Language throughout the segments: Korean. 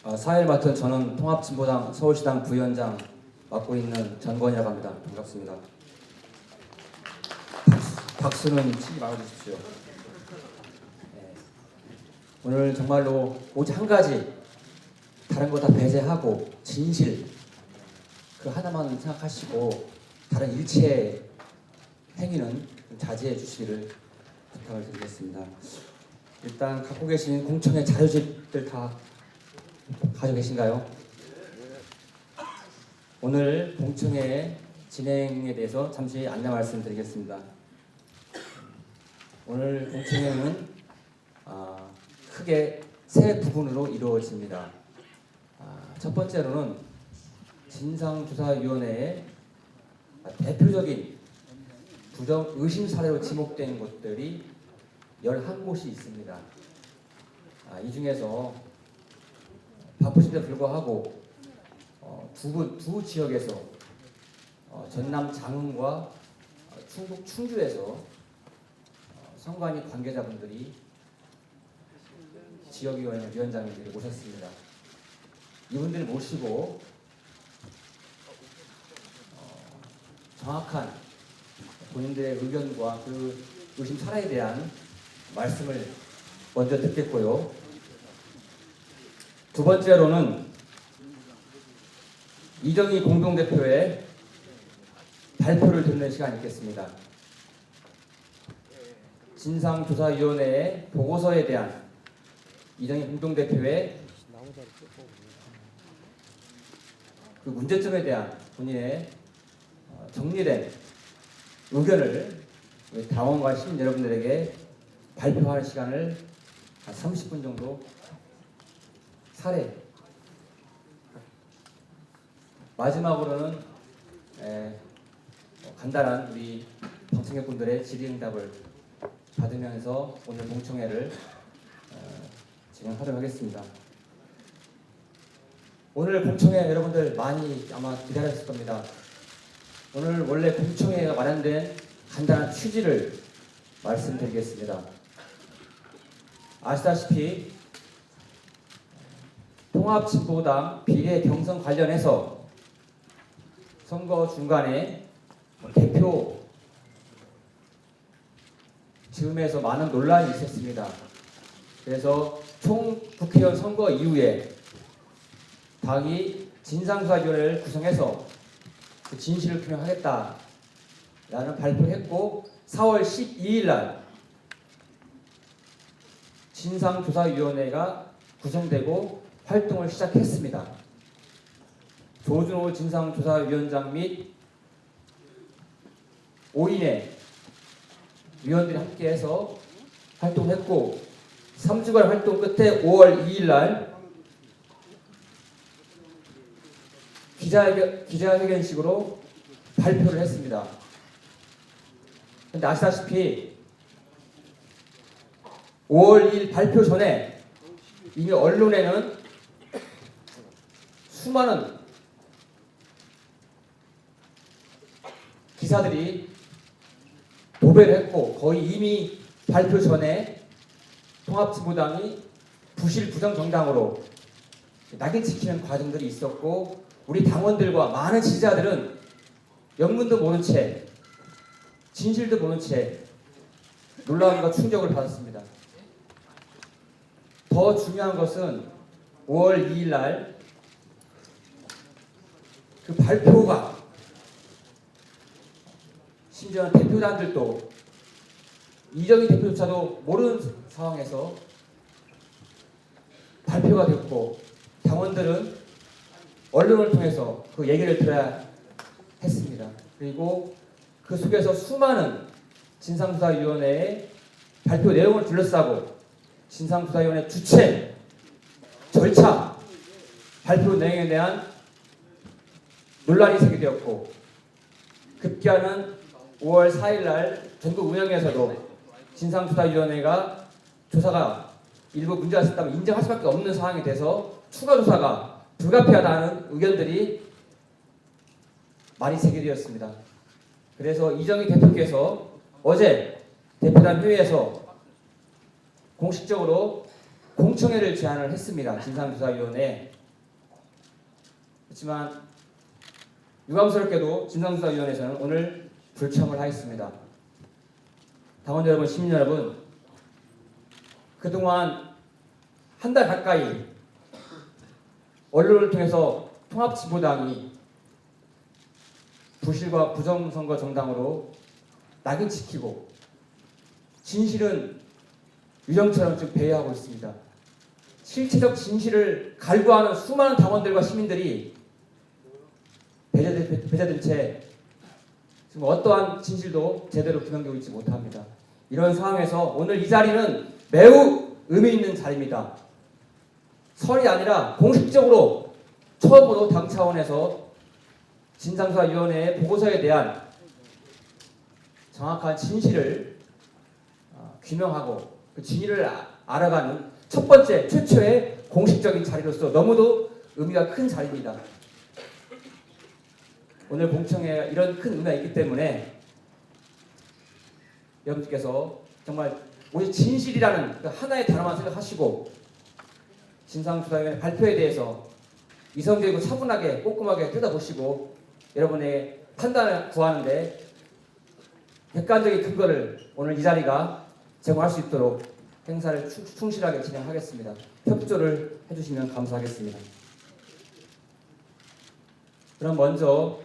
사회를 맡은 저는 통합진보당 서울시당 부위원장 맡고 있는 전건이라고 합니다. 반갑습니다. 박수는 치지 말아주십시오. 네. 오늘 정말로 오직 한 가지, 다른 거 다 배제하고 진실 그 하나만 생각하시고 다른 일체의 행위는 자제해 주시기를 부탁을 드리겠습니다. 일단 갖고 계신 공청회 자료집들 다 가지고 계신가요? 오늘 공청회 진행에 대해서 잠시 안내 말씀드리겠습니다. 오늘 공청회는 크게 세 부분으로 이루어집니다. 첫 번째로는 진상조사위원회의 대표적인 부정 의심 사례로 지목된 곳들이 11곳이 있습니다. 이 중에서 바쁘신데 불구하고 두 지역에서 전남 장흥과 충북 충주에서 선관위 관계자분들이 지역위원회 위원장님들이 모셨습니다. 이분들을 모시고 정확한 본인들의 의견과 그 의심 사례에 대한 말씀을 먼저 듣겠고요. 두 번째로는 이정희 공동대표의 발표를 듣는 시간이 있겠습니다. 진상조사위원회의 보고서에 대한 이정희 공동대표의 그 문제점에 대한 본인의 정리된 의견을 우리 당원과 시민 여러분들에게 발표하는 시간을 한 30분 정도 사례. 마지막으로는 간단한 우리 방청객분들의 질의응답을 받으면서 오늘 공청회를 진행하도록 하겠습니다. 오늘 공청회 여러분들 많이 아마 기다렸을 겁니다. 오늘 원래 공청회가 마련된 간단한 취지를 말씀드리겠습니다. 아시다시피 통합진보당 비례 경선 관련해서 선거 중간에 대표 즈음에서 많은 논란이 있었습니다. 그래서 총 국회의원 선거 이후에 당이 진상조사위원회를 구성해서 그 진실을 규명하겠다라는 발표를 했고 4월 12일 날 진상조사위원회가 구성되고 활동을 시작했습니다. 조준호 진상조사위원장 및 5인의 위원들이 함께해서 활동했고 3주간 활동 끝에 5월 2일 날 기자회견식으로 발표를 했습니다. 그런데 아시다시피 5월 2일 발표 전에 이미 언론에는 수많은 기사들이 도배를 했고 거의 이미 발표 전에 통합진보당이 부실 부정정당으로 낙인 찍히는 과정들이 있었고 우리 당원들과 많은 지지자들은 영문도 모른 채 진실도 모른 채 놀라움과 충격을 받았습니다. 더 중요한 것은 5월 2일 날 그 발표가 심지어 대표단들도 이정희 대표조차도 모르는 상황에서 발표가 됐고 당원들은 언론을 통해서 그 얘기를 들어야 했습니다. 그리고 그 속에서 수많은 진상조사위원회의 발표 내용을 둘러싸고 진상조사위원회 주체, 절차, 발표 내용에 대한 논란이 제기되었고 급기야는 5월 4일 날 전국 운영위에서도 진상조사위원회가 조사가 일부 문제가 있었다면 인정할 수밖에 없는 상황이 돼서 추가 조사가 불가피하다는 의견들이 많이 제기되었습니다. 그래서 이정희 대표께서 어제 대표단 회의에서 공식적으로 공청회를 제안을 했습니다. 진상조사위원회. 그렇지만 유감스럽게도 진상조사위원회에서는 오늘 불참을 하였습니다. 당원 여러분, 시민 여러분, 그동안 한 달 가까이 언론을 통해서 통합진보당이 부실과 부정선거 정당으로 낙인 찍히고 진실은 유령처럼 지금 배회하고 있습니다. 실체적 진실을 갈구하는 수많은 당원들과 시민들이 배제된 채 지금 어떠한 진실도 제대로 규명되고 있지 못합니다. 이런 상황에서 오늘 이 자리는 매우 의미 있는 자리입니다. 설이 아니라 공식적으로 처음으로 당 차원에서 진상조사위원회의 보고서에 대한 정확한 진실을 규명하고 그 진실을 알아가는 첫 번째 최초의 공식적인 자리로서 너무도 의미가 큰 자리입니다. 오늘 공청회에 이런 큰 의미가 있기 때문에 여러분께서 정말 오직 진실이라는 그 하나의 단어만 생각하시고 진상조사위원회 발표에 대해서 이성적이고 차분하게 꼼꼼하게 뜯어보시고 여러분의 판단을 구하는데 객관적인 근거를 오늘 이 자리가 제공할 수 있도록 행사를 충실하게 진행하겠습니다. 협조를 해주시면 감사하겠습니다. 그럼 먼저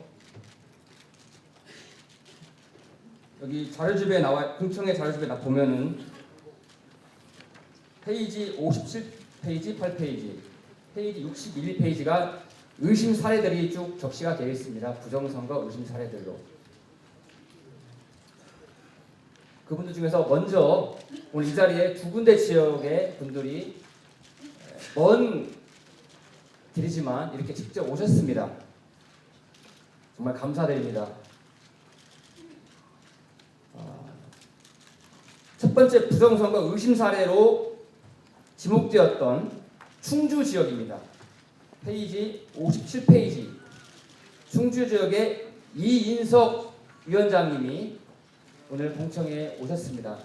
여기 자료집에 나와 공청회 자료집에 보면은 페이지 57페이지, 8페이지, 페이지 61페이지가 의심 사례들이 쭉 적시가 되어 있습니다. 부정선거 의심 사례들로. 그분들 중에서 먼저 오늘 이 자리에 두 군데 지역의 분들이 먼 길이지만 이렇게 직접 오셨습니다. 정말 감사드립니다. 첫 번째 부정선거 의심 사례로 지목되었던 충주 지역입니다. 페이지 57페이지 충주 지역의 이인석 위원장님이 오늘 공청회에 오셨습니다.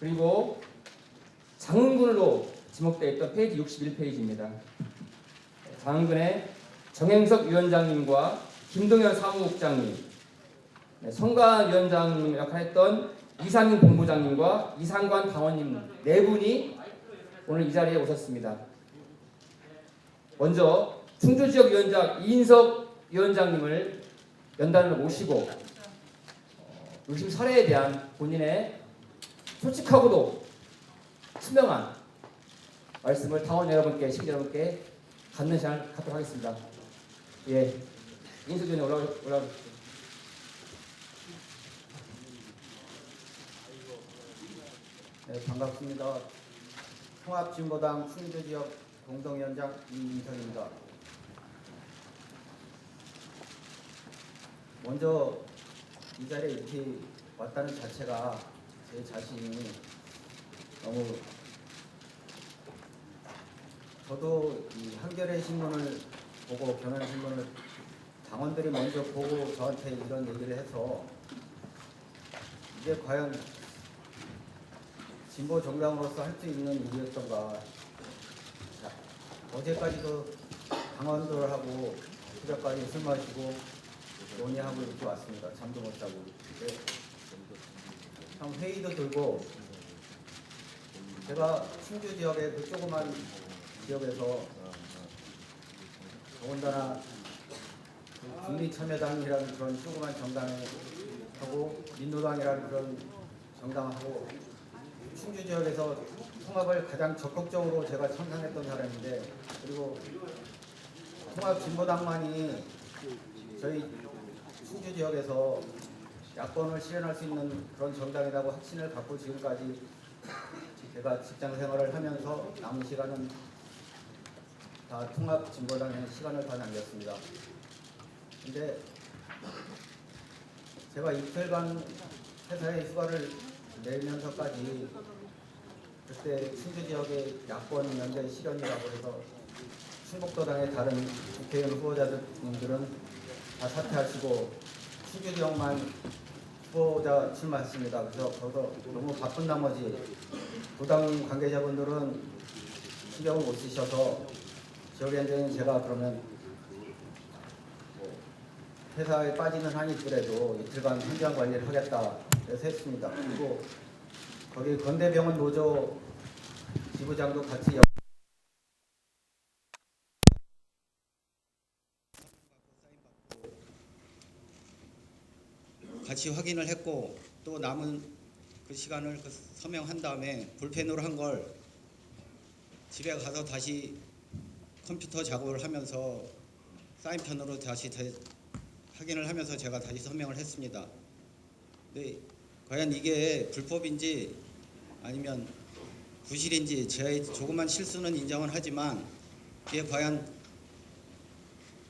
그리고 장흥군으로 지목되어 있던 페이지 61페이지입니다. 장흥군의 정행석 위원장님과 김동현 사무국장님, 성관 위원장님 역할을 했던 이상인 본부장님과 이상관 당원님 네 분이 오늘 이 자리에 오셨습니다. 먼저 충주지역 위원장 이인석 위원장님을 연단으로 모시고 의심 사례에 대한 본인의 솔직하고도 투명한 말씀을 당원 여러분께, 시민 여러분께 갖는 시간을 갖도록 하겠습니다. 예, 이인석 위원님 올라오십시오. 네, 반갑습니다. 통합진보당 충주지역 공동위원장 이인석입니다. 먼저 이 자리에 이렇게 왔다는 자체가 제 자신이 너무 저도 이 한겨레 신문을 보고 경향신문을 당원들이 먼저 보고 저한테 이런 얘기를 해서 이게 과연 진보 정당으로서 할 수 있는 일이었던가. 자, 어제까지도 당원들하고 새벽까지 술 마시고 논의하고 이렇게 왔습니다. 잠도 못 자고. 참 회의도 들고 제가 충주 지역의 그 조그만 지역에서 더군다나 그 국민참여당이라는 그런 조그만 정당에 하고 민노당이라는 그런 정당하고 충주 지역에서 통합을 가장 적극적으로 제가 참상했던 사람인데, 그리고 통합진보당만이 저희 충주 지역에서 야권을 실현할 수 있는 그런 정당이라고 확신을 갖고 지금까지 제가 직장 생활을 하면서 남은 시간은 다 통합진보당에 시간을 다 남겼습니다. 근데 제가 이틀간 회사에 휴가를 내면서까지 그때 충주 지역의 야권 연대 실현이라고 해서 충북도당의 다른 국회의원 후보자들은 다 사퇴하시고 충주 지역만 후보자 출마했습니다. 그래서 거기서 너무 바쁜 나머지 도당 관계자분들은 신경을 못 쓰셔서 지역위원장님 제가 그러면 뭐 회사에 빠지는 한이 있더라도 이틀간 현장 관리를 하겠다 그래서 했습니다. 그리고 거기 건대병원 노조 지부장도 같이 같이 확인을 했고 또 남은 그 시간을 서명한 다음에 볼펜으로 한 걸 집에 가서 다시 컴퓨터 작업을 하면서 사인펜으로 다시 확인을 하면서 제가 다시 서명을 했습니다. 근데 과연 이게 불법인지 아니면 부실인지 제 조그만 실수는 인정은 하지만 이게 과연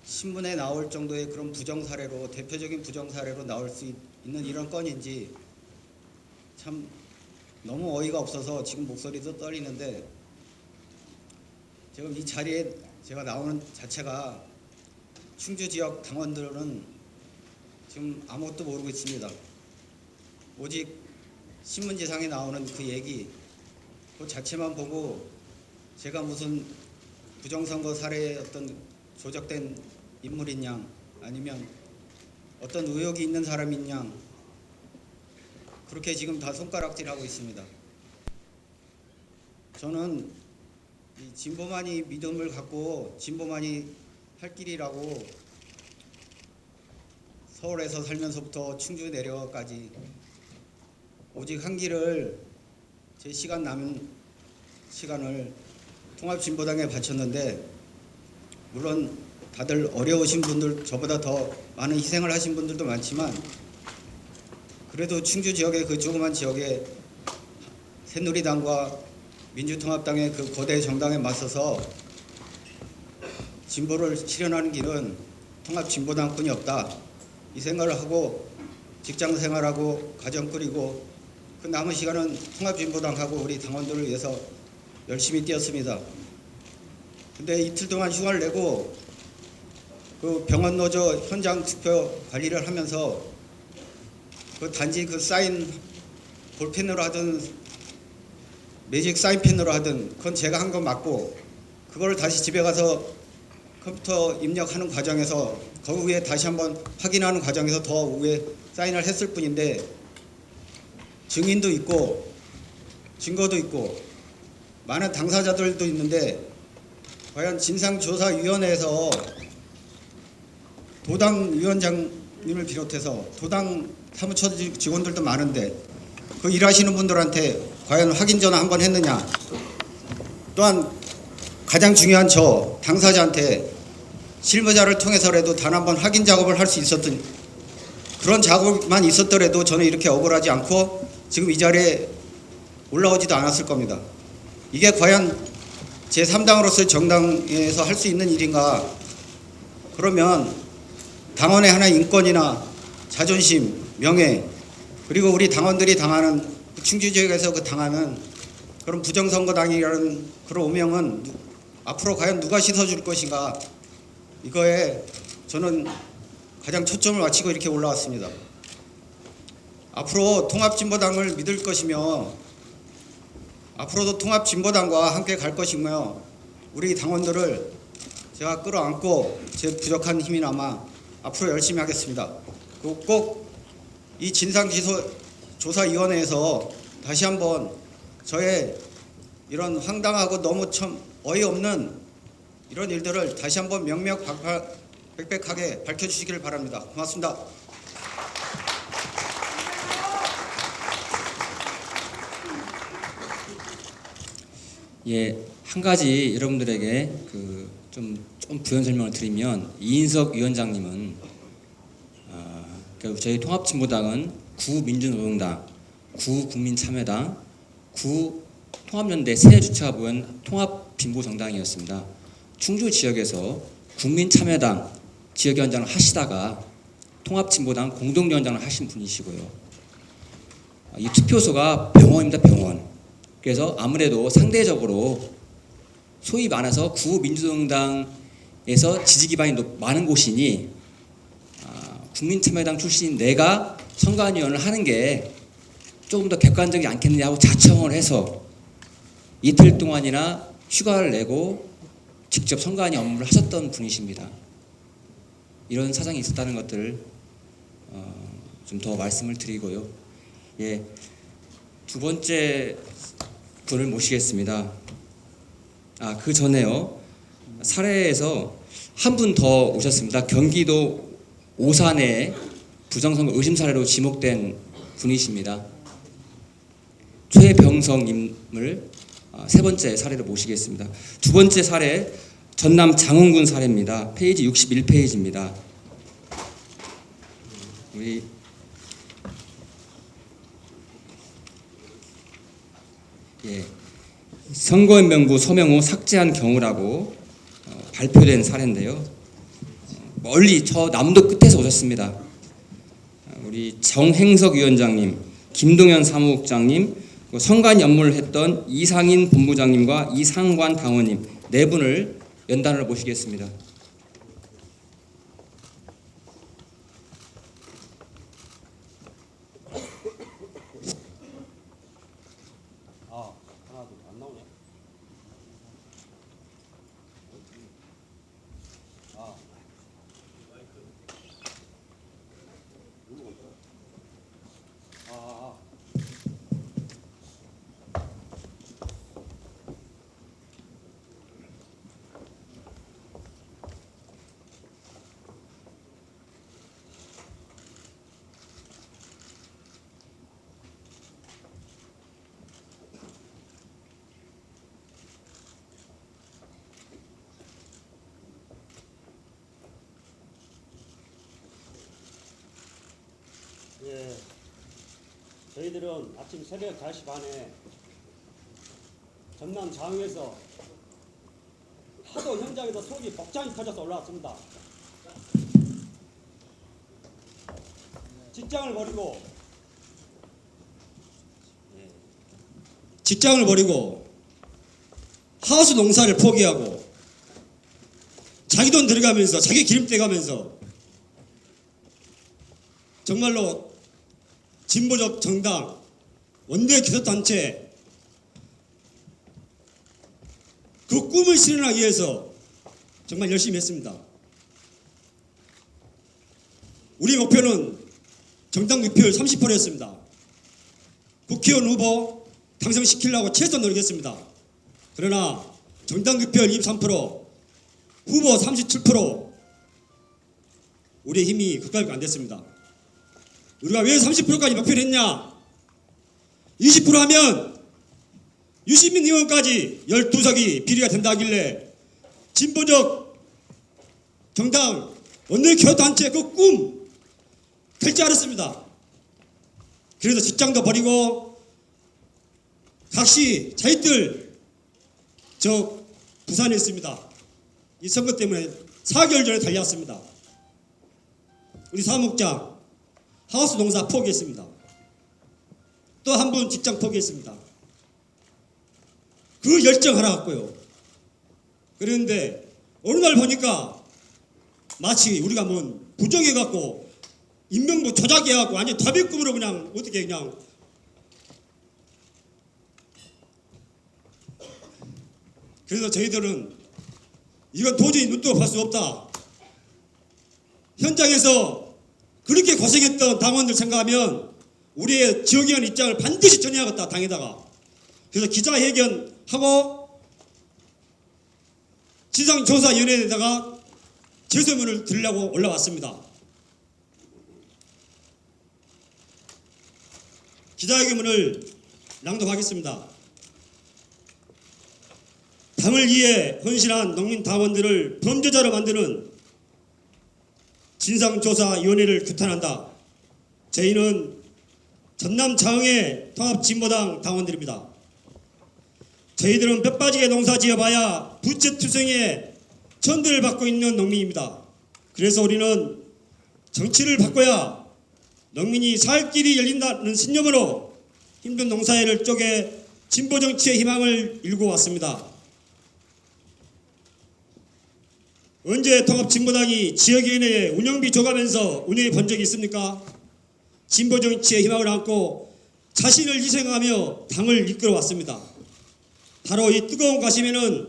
신문에 나올 정도의 그런 부정사례로 대표적인 부정사례로 나올 수 있는 이런 건인지 참 너무 어이가 없어서 지금 목소리도 떨리는데 지금 이 자리에 제가 나오는 자체가 충주 지역 당원들은 지금 아무것도 모르고 있습니다. 오직 신문지상에 나오는 그 얘기 그 자체만 보고 제가 무슨 부정선거 사례의 어떤 조작된 인물인 양 아니면 어떤 의혹이 있는 사람인 양 그렇게 지금 다 손가락질하고 있습니다. 저는 이 진보만이 믿음을 갖고 진보만이 할 길이라고 서울에서 살면서부터 충주 내려까지 오직 한 길을 제 시간 남은 시간을 통합진보당에 바쳤는데 물론 다들 어려우신 분들 저보다 더 많은 희생을 하신 분들도 많지만 그래도 충주 지역의 그 조그만 지역에 새누리당과 민주통합당의 그 거대 정당에 맞서서 진보를 실현하는 길은 통합진보당뿐이 없다 이 생각을 하고 직장 생활하고 가정 꾸리고 그 남은 시간은 통합진보당하고 우리 당원들을 위해서 열심히 뛰었습니다. 근데 이틀 동안 휴가를 내고 그 병원 노조 현장 투표 관리를 하면서 그 단지 그 사인 볼펜으로 하든 매직 사인펜으로 하든 그건 제가 한 건 맞고 그걸 다시 집에 가서 컴퓨터 입력하는 과정에서 그 위에 다시 한번 확인하는 과정에서 더 위에 사인을 했을 뿐인데 증인도 있고 증거도 있고 많은 당사자들도 있는데 과연 진상조사위원회에서 도당 위원장님을 비롯해서 도당 사무처 직원들도 많은데 그 일하시는 분들한테 과연 확인 전화 한번 했느냐 또한 가장 중요한 저 당사자한테 실무자를 통해서라도 단 한 번 확인 작업을 할 수 있었던 그런 작업만 있었더라도 저는 이렇게 억울하지 않고 지금 이 자리에 올라오지도 않았을 겁니다. 이게 과연 제3당으로서의 정당에서 할 수 있는 일인가? 그러면 당원의 하나의 인권이나 자존심, 명예 그리고 우리 당원들이 당하는 충주 지역에서 그 당하는 그런 부정선거당이라는 그런 오명은 앞으로 과연 누가 씻어줄 것인가? 이거에 저는 가장 초점을 맞추고 이렇게 올라왔습니다. 앞으로 통합진보당을 믿을 것이며 앞으로도 통합진보당과 함께 갈 것이며 우리 당원들을 제가 끌어안고 제 부족한 힘이나마 앞으로 열심히 하겠습니다. 꼭 이 진상조사위원회에서 다시 한번 저의 이런 황당하고 너무 참 어이없는 이런 일들을 다시 한번 명명백백하게 밝혀주시기를 바랍니다. 고맙습니다. 예, 한 가지 여러분들에게 좀 부연 설명을 드리면 이인석 위원장님은 저희 통합진보당은 구민주노동당, 구국민참여당, 구통합연대 세 주체가 모인 통합진보정당이었습니다. 충주 지역에서 국민참여당 지역위원장을 하시다가 통합진보당 공동위원장을 하신 분이시고요. 이 투표소가 병원입니다, 병원. 그래서 아무래도 상대적으로 소위 많아서 구민주노동당에서 지지 기반이 많은 곳이니 국민참여당 출신인 내가 선관위원을 하는 게 조금 더 객관적이지 않겠느냐고 자청을 해서 이틀 동안이나 휴가를 내고 직접 선관위 업무를 하셨던 분이십니다. 이런 사정이 있었다는 것들을 좀 더 말씀을 드리고요. 예, 두 번째 분을 모시겠습니다. 그 전에요. 사례에서 한 분 더 오셨습니다. 경기도 오산에 부정선거 의심 사례로 지목된 분이십니다. 최병성님을 세 번째 사례로 모시겠습니다. 두 번째 사례 전남 장흥군 사례입니다. 페이지 61페이지입니다. 우리 선거인명부 서명후 삭제한 경우라고 발표된 사례인데요. 멀리 저 남도 끝에서 오셨습니다. 우리 정행석 위원장님, 김동연 사무국장님, 선관위 업무를 했던 이상인 본부장님과 이상관 당원님 네 분을 연단으로 모시겠습니다. 예, 저희들은 아침 새벽 5시 반에 전남 장흥에서 하도 현장에서 속이 복장이 터져서 올라왔습니다. 직장을 버리고 하우스 농사를 포기하고 자기 돈 들어가면서 자기 기름때 가면서 정말로 진보적 정당, 원내 기득단체 그 꿈을 실현하기 위해서 정말 열심히 했습니다. 우리 목표는 정당 득표율 30%였습니다. 국회의원 후보 당선시키려고 최선 노력했습니다. 그러나 정당 득표율 23%, 후보 37%, 우리의 힘이 그까지 안 됐습니다. 우리가 왜 30%까지 목표를 했냐? 20% 하면 유시민 의원까지 12석이 비리가 된다 하길래 진보적 정당 원내교섭단체 그 꿈 될 줄 알았습니다. 그래서 직장도 버리고 각시 자식들 저 부산에 있습니다. 이 선거 때문에 4개월 전에 달려왔습니다. 우리 사무국장 하우스 농사 포기했습니다. 또 한 분 직장 포기했습니다. 그 열정 하나 갖고요. 그런데 어느 날 보니까 마치 우리가 뭐 부정해갖고 인명부 조작해갖고 완전 다비꿈으로 그냥 어떻게 그냥 그래서 저희들은 이건 도저히 눈뜨고 볼 수 없다. 현장에서 그렇게 고생했던 당원들 생각하면 우리의 지역위원 입장을 반드시 전해야겠다 당에다가. 그래서 기자회견하고 진상조사위원회에다가 제소문을 드리려고 올라왔습니다. 기자회견문을 낭독하겠습니다. 당을 위해 헌신한 농민 당원들을 범죄자로 만드는 진상조사위원회를 규탄한다. 저희는 전남 장흥의 통합진보당 당원들입니다. 저희들은 뼈빠지게 농사 지어봐야 부채투성이에 천대를 받고 있는 농민입니다. 그래서 우리는 정치를 바꿔야 농민이 살 길이 열린다는 신념으로 힘든 농사일을 쪼개 진보정치의 희망을 일구 왔습니다. 언제 통합진보당이 지역위원회에 운영비 줘가면서 운영해 본 적이 있습니까? 진보 정치의 희망을 안고 자신을 희생하며 당을 이끌어왔습니다. 바로 이 뜨거운 가슴에는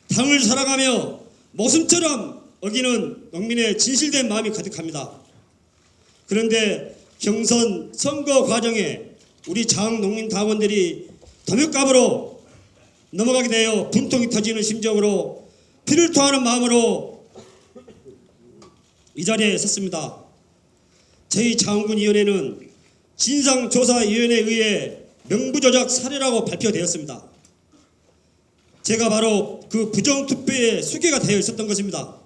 당을 사랑하며 목숨처럼 어기는 농민의 진실된 마음이 가득합니다. 그런데 경선 선거 과정에 우리 장농민 당원들이 도매값으로 넘어가게 되어 분통이 터지는 심정으로 피를 토하는 마음으로 이 자리에 섰습니다. 저희 장군위원회는 진상조사위원회에 의해 명부조작 사례라고 발표되었습니다. 제가 바로 그 부정투표에 수괴가 되어 있었던 것입니다.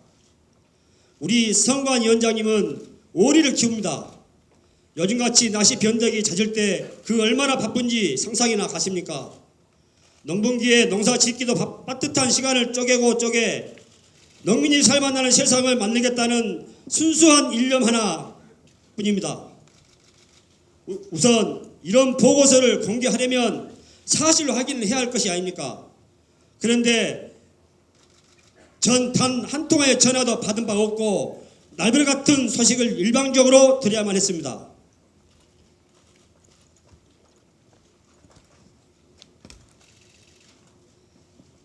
우리 선관위원장님은 오리를 키웁니다. 요즘같이 날씨 변덕이 잦을 때 그 얼마나 바쁜지 상상이나 가십니까? 농번기에 농사 짓기도 빠듯한 시간을 쪼개 농민이 살만나는 세상을 만들겠다는 순수한 일념 하나뿐입니다. 우선 이런 보고서를 공개하려면 사실로 확인을 해야 할 것이 아닙니까? 그런데 단 한 통의 전화도 받은 바 없고 날별 같은 소식을 일방적으로 드려야만 했습니다.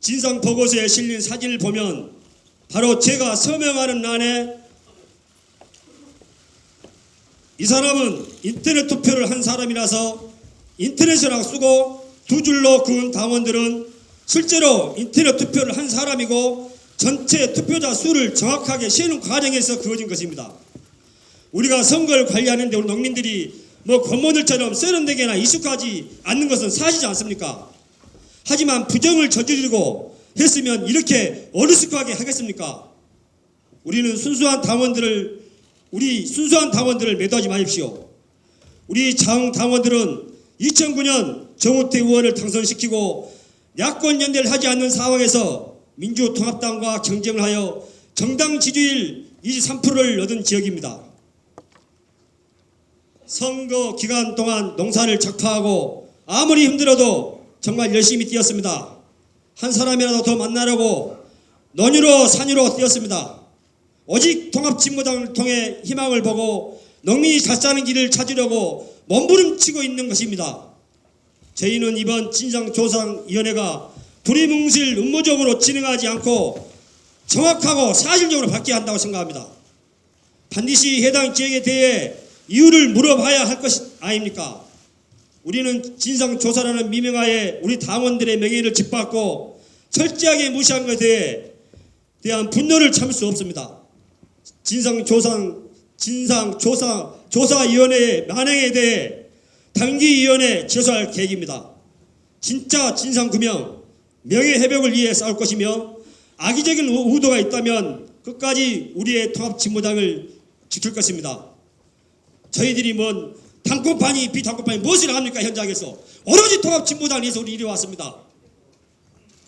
진상 보고서에 실린 사진을 보면 바로 제가 서명하는 난에 이 사람은 인터넷 투표를 한 사람이라서 인터넷이라고 쓰고 두 줄로 그은 당원들은 실제로 인터넷 투표를 한 사람이고 전체 투표자 수를 정확하게 세는 과정에서 그어진 것입니다. 우리가 선거를 관리하는데 우리 농민들이 뭐 권모들처럼 세련되게나 익숙하지 않는 것은 사실이지 않습니까? 하지만 부정을 저지르고 했으면 이렇게 어리숙하게 하겠습니까? 우리 순수한 당원들을 매도하지 마십시오. 우리 당원들은 2009년 정우택 의원을 당선시키고 야권 연대를 하지 않는 상황에서 민주통합당과 경쟁을 하여 정당 지지율 23%를 얻은 지역입니다. 선거 기간 동안 농사를 작파하고 아무리 힘들어도 정말 열심히 뛰었습니다. 한 사람이라도 더 만나려고 논으로 산으로 뛰었습니다. 오직 통합진보당을 통해 희망을 보고 농민이 잘 사는 길을 찾으려고 몸부림치고 있는 것입니다. 저희는 이번 진상조사위원회가 두리뭉실 음모적으로 진행하지 않고 정확하고 사실적으로 받게 한다고 생각합니다. 반드시 해당 지역에 대해 이유를 물어봐야 할 것이 아닙니까? 우리는 진상조사라는 미명하에 우리 당원들의 명예를 짓밟고 철저하게 무시한 것에 대한 분노를 참을 수 없습니다. 진상조사위원회의 만행에 대해 당기위원회에 제소할 계획입니다. 진짜 진상규명, 명예회복을 위해 싸울 것이며 악의적인 의도가 있다면 끝까지 우리의 통합진보당을 지킬 것입니다. 저희들이 뭔 단코판이 비단코판이 무엇을 합니까? 현장에서 오로지 통합진보당을 위해서 우리 이리 왔습니다.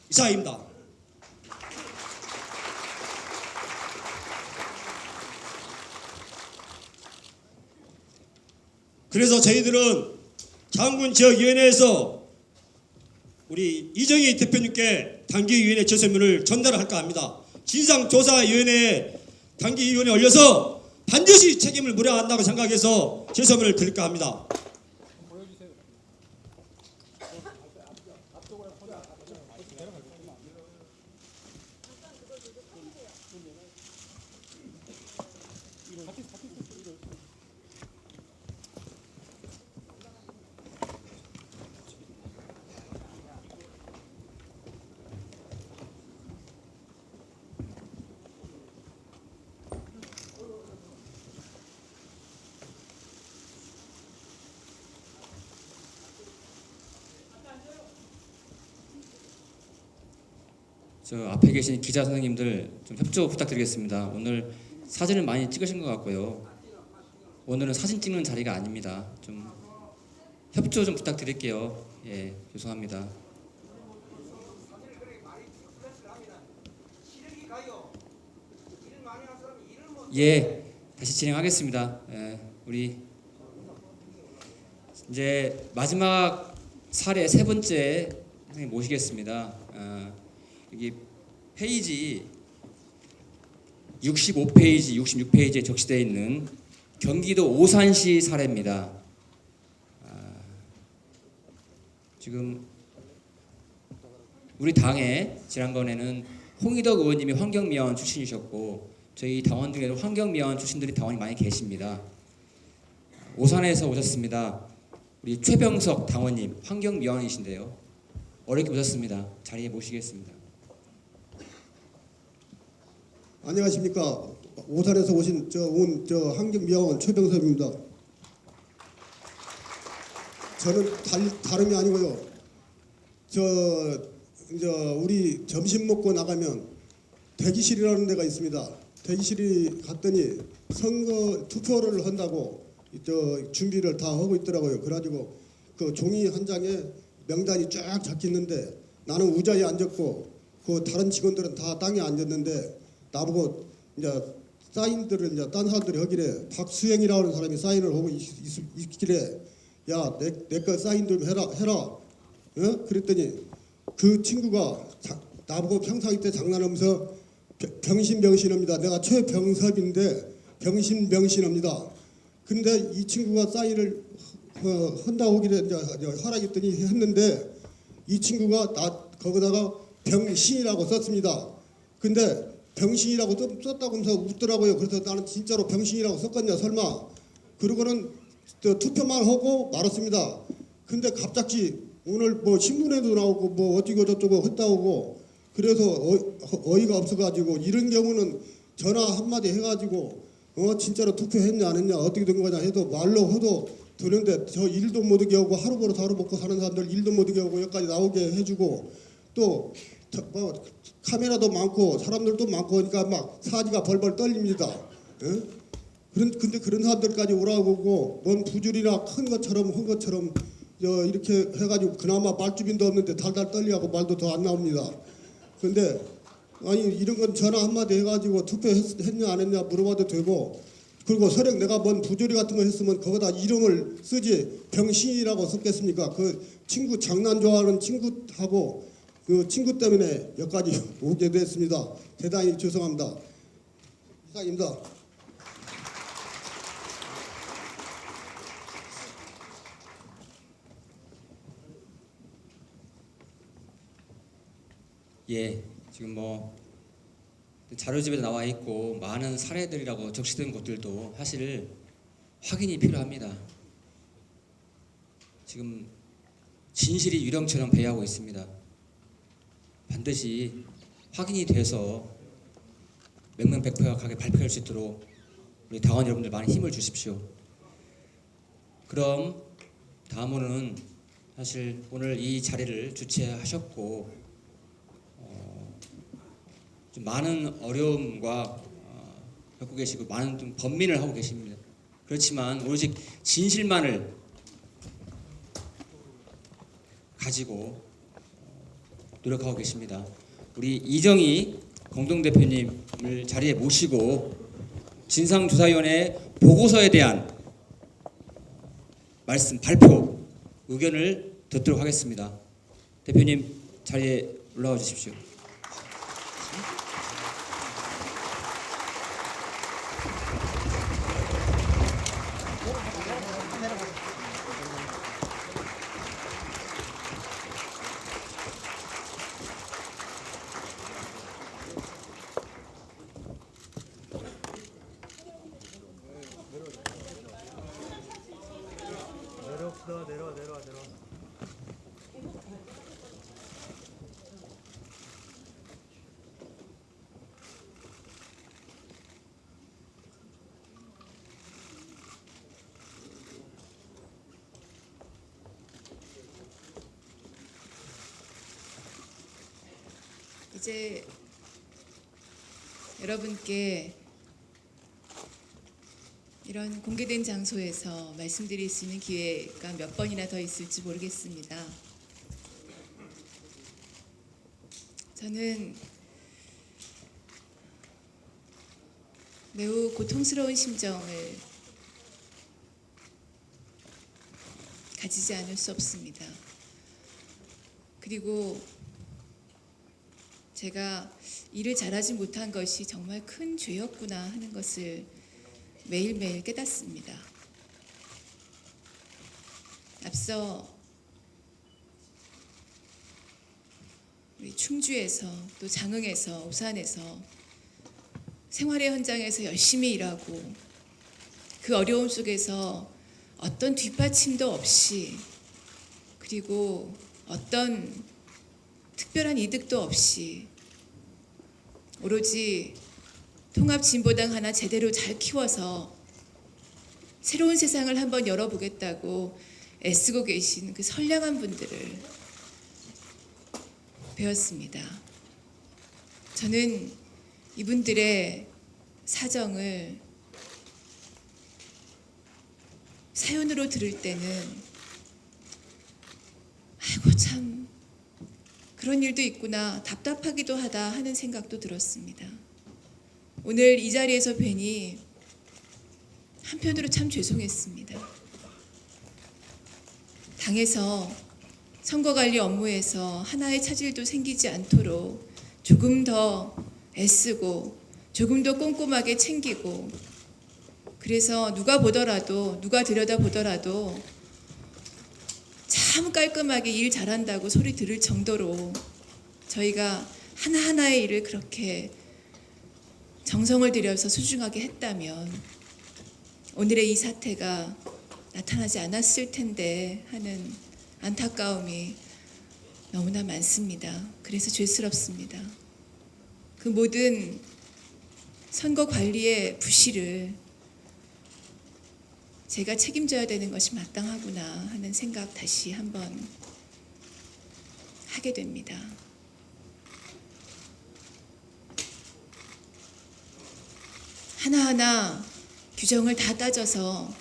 이사입니다. 그래서 저희들은 장군 지역위원회에서 우리 이정희 대표님께 단기위원회 제소문을 전달할까 합니다. 진상조사위원회에 단기위원회에 올려서 반드시 책임을 물어야 한다고 생각해서 제소문을 드릴까 합니다. 저 앞에 계신 기자 선생님들 좀 협조 부탁드리겠습니다. 오늘 사진을 많이 찍으신 것 같고요. 오늘은 사진 찍는 자리가 아닙니다. 좀 협조 좀 부탁드릴게요. 예, 죄송합니다. 예, 다시 진행하겠습니다. 예, 우리 이제 마지막 사례 세 번째 선생님 모시겠습니다. 여기 페이지 65페이지, 66페이지에 적시되어 있는 경기도 오산시 사례입니다. 지금 우리 당에 지난번에는 홍희덕 의원님이 환경미화원 출신이셨고 저희 당원 중에도 환경미화원 출신들이 당원이 많이 계십니다. 오산에서 오셨습니다. 우리 최병석 당원님 환경미화원이신데요. 어렵게 오셨습니다. 자리에 모시겠습니다. 안녕하십니까. 오산에서 오신 저 환경미화원 최병섭입니다. 저는 다름이 아니고요. 우리 점심 먹고 나가면 대기실이라는 데가 있습니다. 대기실이 갔더니 선거 투표를 한다고 준비를 다 하고 있더라고요. 그래가지고 그 종이 한 장에 명단이 쫙 적혀 있는데 나는 의자에 앉았고 그 다른 직원들은 다 땅에 앉았는데 나보고 이제 사인들을 이제 딴 사람들이 하길래 박수영이라고 하는 사람이 사인을 하고 있길래 야, 내 거 사인 좀 해라. 어? 그랬더니 그 친구가 나보고 평상시 때 장난하면서 병신합니다. 내가 최병섭인데 병신합니다. 근데 이 친구가 사인을 한다고 하길래 이제 허락했더니 했는데 이 친구가 거기다가 병신이라고 썼습니다. 근데 병신이라고 썼다고 하면서 웃더라고요. 그래서 나는 진짜로 병신이라고 썼겠냐 설마. 그러고는 투표만 하고 말았습니다. 근데 갑자기 오늘 뭐 신문에도 나오고 뭐 어쩌고 저쩌고 했다고 그래서 어이가 없어가지고 이런 경우는 전화 한마디 해가지고 진짜로 투표했냐 안 했냐 어떻게 된 거냐 해도 말로 해도 되는데 저 일도 못하게 하고 하루 벌어서 하루 먹고 사는 사람들 일도 못하게 하고 여기까지 나오게 해주고 또 카메라도 많고 사람들도 많고 하니까 막 사지가 벌벌 떨립니다. 예? 근데 그런 사람들까지 오라고 뭔 부줄이나 큰 것처럼 한 것처럼 이렇게 해가지고 그나마 말주변도 없는데 달달 떨리하고 말도 더 안 나옵니다. 근데 아니 이런 건 전화 한마디 해가지고 투표했냐 안 했냐 물어봐도 되고 그리고 설령 내가 뭔 부조리 같은 거 했으면 거기다 이름을 쓰지 병신이라고 썼겠습니까? 그 친구 장난 좋아하는 친구하고 그 친구 때문에 여기까지 오게 됐습니다. 대단히 죄송합니다. 이상입니다. 예, 지금 뭐 자료집에 나와 있고 많은 사례들이라고 적시된 것들도 사실 확인이 필요합니다. 지금 진실이 유령처럼 배회하고 있습니다. 반드시 확인이 돼서 명명백백하게 발표할 수 있도록 우리 당원 여러분들 많이 힘을 주십시오. 그럼 다음으로는 사실 오늘 이 자리를 주최하셨고 좀 많은 어려움과 겪고 계시고 많은 좀 번민을 하고 계십니다. 그렇지만 오로지 진실만을 가지고 노력하고 계십니다. 우리 이정희 공동대표님을 자리에 모시고 진상조사위원회 보고서에 대한 말씀, 발표, 의견을 듣도록 하겠습니다. 대표님 자리에 올라와 주십시오. 내려와. 이제 여러분께 이런 공개된 장소에서 말씀드릴 수 있는 기회가 몇 번이나 더 있을지 모르겠습니다. 저는 매우 고통스러운 심정을 가지지 않을 수 없습니다. 그리고 제가 일을 잘하지 못한 것이 정말 큰 죄였구나 하는 것을 매일매일 깨닫습니다. 앞서 우리 충주에서 또 장흥에서 오산에서 생활의 현장에서 열심히 일하고 그 어려움 속에서 어떤 뒷받침도 없이 그리고 어떤 특별한 이득도 없이 오로지 통합진보당 하나 제대로 잘 키워서 새로운 세상을 한번 열어보겠다고 애쓰고 계신 그 선량한 분들을 배웠습니다. 저는 이분들의 사정을 사연으로 들을 때는 아이고 참 그런 일도 있구나 답답하기도 하다 하는 생각도 들었습니다. 오늘 이 자리에서 뵈니 한편으로 참 죄송했습니다. 당에서 선거관리 업무에서 하나의 차질도 생기지 않도록 조금 더 애쓰고 조금 더 꼼꼼하게 챙기고 그래서 누가 보더라도 누가 들여다보더라도 참 깔끔하게 일 잘한다고 소리 들을 정도로 저희가 하나하나의 일을 그렇게 정성을 들여서 소중하게 했다면 오늘의 이 사태가 나타나지 않았을 텐데 하는 안타까움이 너무나 많습니다. 그래서 죄스럽습니다. 그 모든 선거 관리의 부실을 제가 책임져야 되는 것이 마땅하구나 하는 생각 다시 한번 하게 됩니다. 하나하나 규정을 다 따져서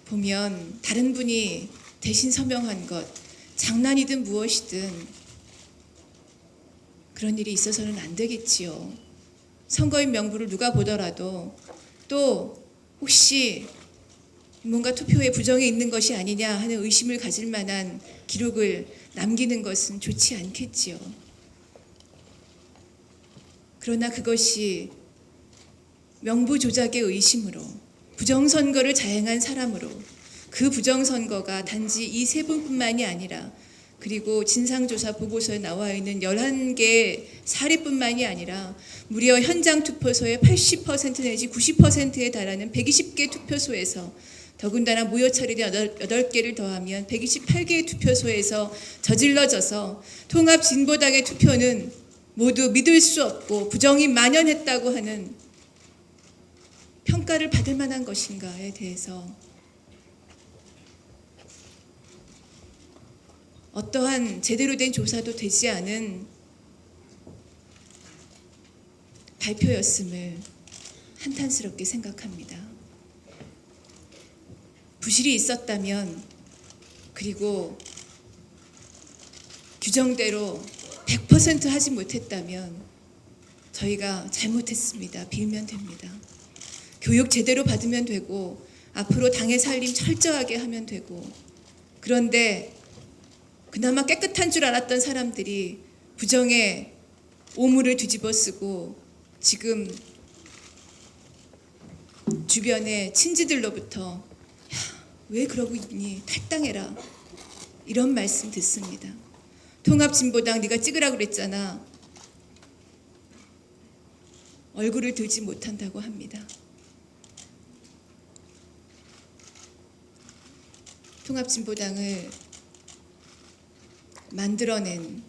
보면 다른 분이 대신 서명한 것, 장난이든 무엇이든 그런 일이 있어서는 안 되겠지요. 선거인 명부를 누가 보더라도 또 혹시 뭔가 투표에 부정이 있는 것이 아니냐 하는 의심을 가질 만한 기록을 남기는 것은 좋지 않겠지요. 그러나 그것이 명부 조작의 의심으로 부정선거를 자행한 사람으로 그 부정선거가 단지 이 세 분뿐만이 아니라 그리고 진상조사 보고서에 나와 있는 11개의 사례뿐만이 아니라 무려 현장 투표소의 80% 내지 90%에 달하는 120개 투표소에서 더군다나 무효 처리된 8개를 더하면 128개의 투표소에서 저질러져서 통합진보당의 투표는 모두 믿을 수 없고 부정이 만연했다고 하는 평가를 받을 만한 것인가에 대해서 어떠한 제대로 된 조사도 되지 않은 발표였음을 한탄스럽게 생각합니다. 부실이 있었다면 그리고 규정대로 100% 하지 못했다면 저희가 잘못했습니다. 빌면 됩니다. 교육 제대로 받으면 되고 앞으로 당의 살림 철저하게 하면 되고 그런데 그나마 깨끗한 줄 알았던 사람들이 부정의 오물을 뒤집어 쓰고 지금 주변의 친지들로부터 야, 왜 그러고 있니? 탈당해라. 이런 말씀 듣습니다. 통합진보당 네가 찍으라고 그랬잖아. 얼굴을 들지 못한다고 합니다. 통합진보당을 만들어낸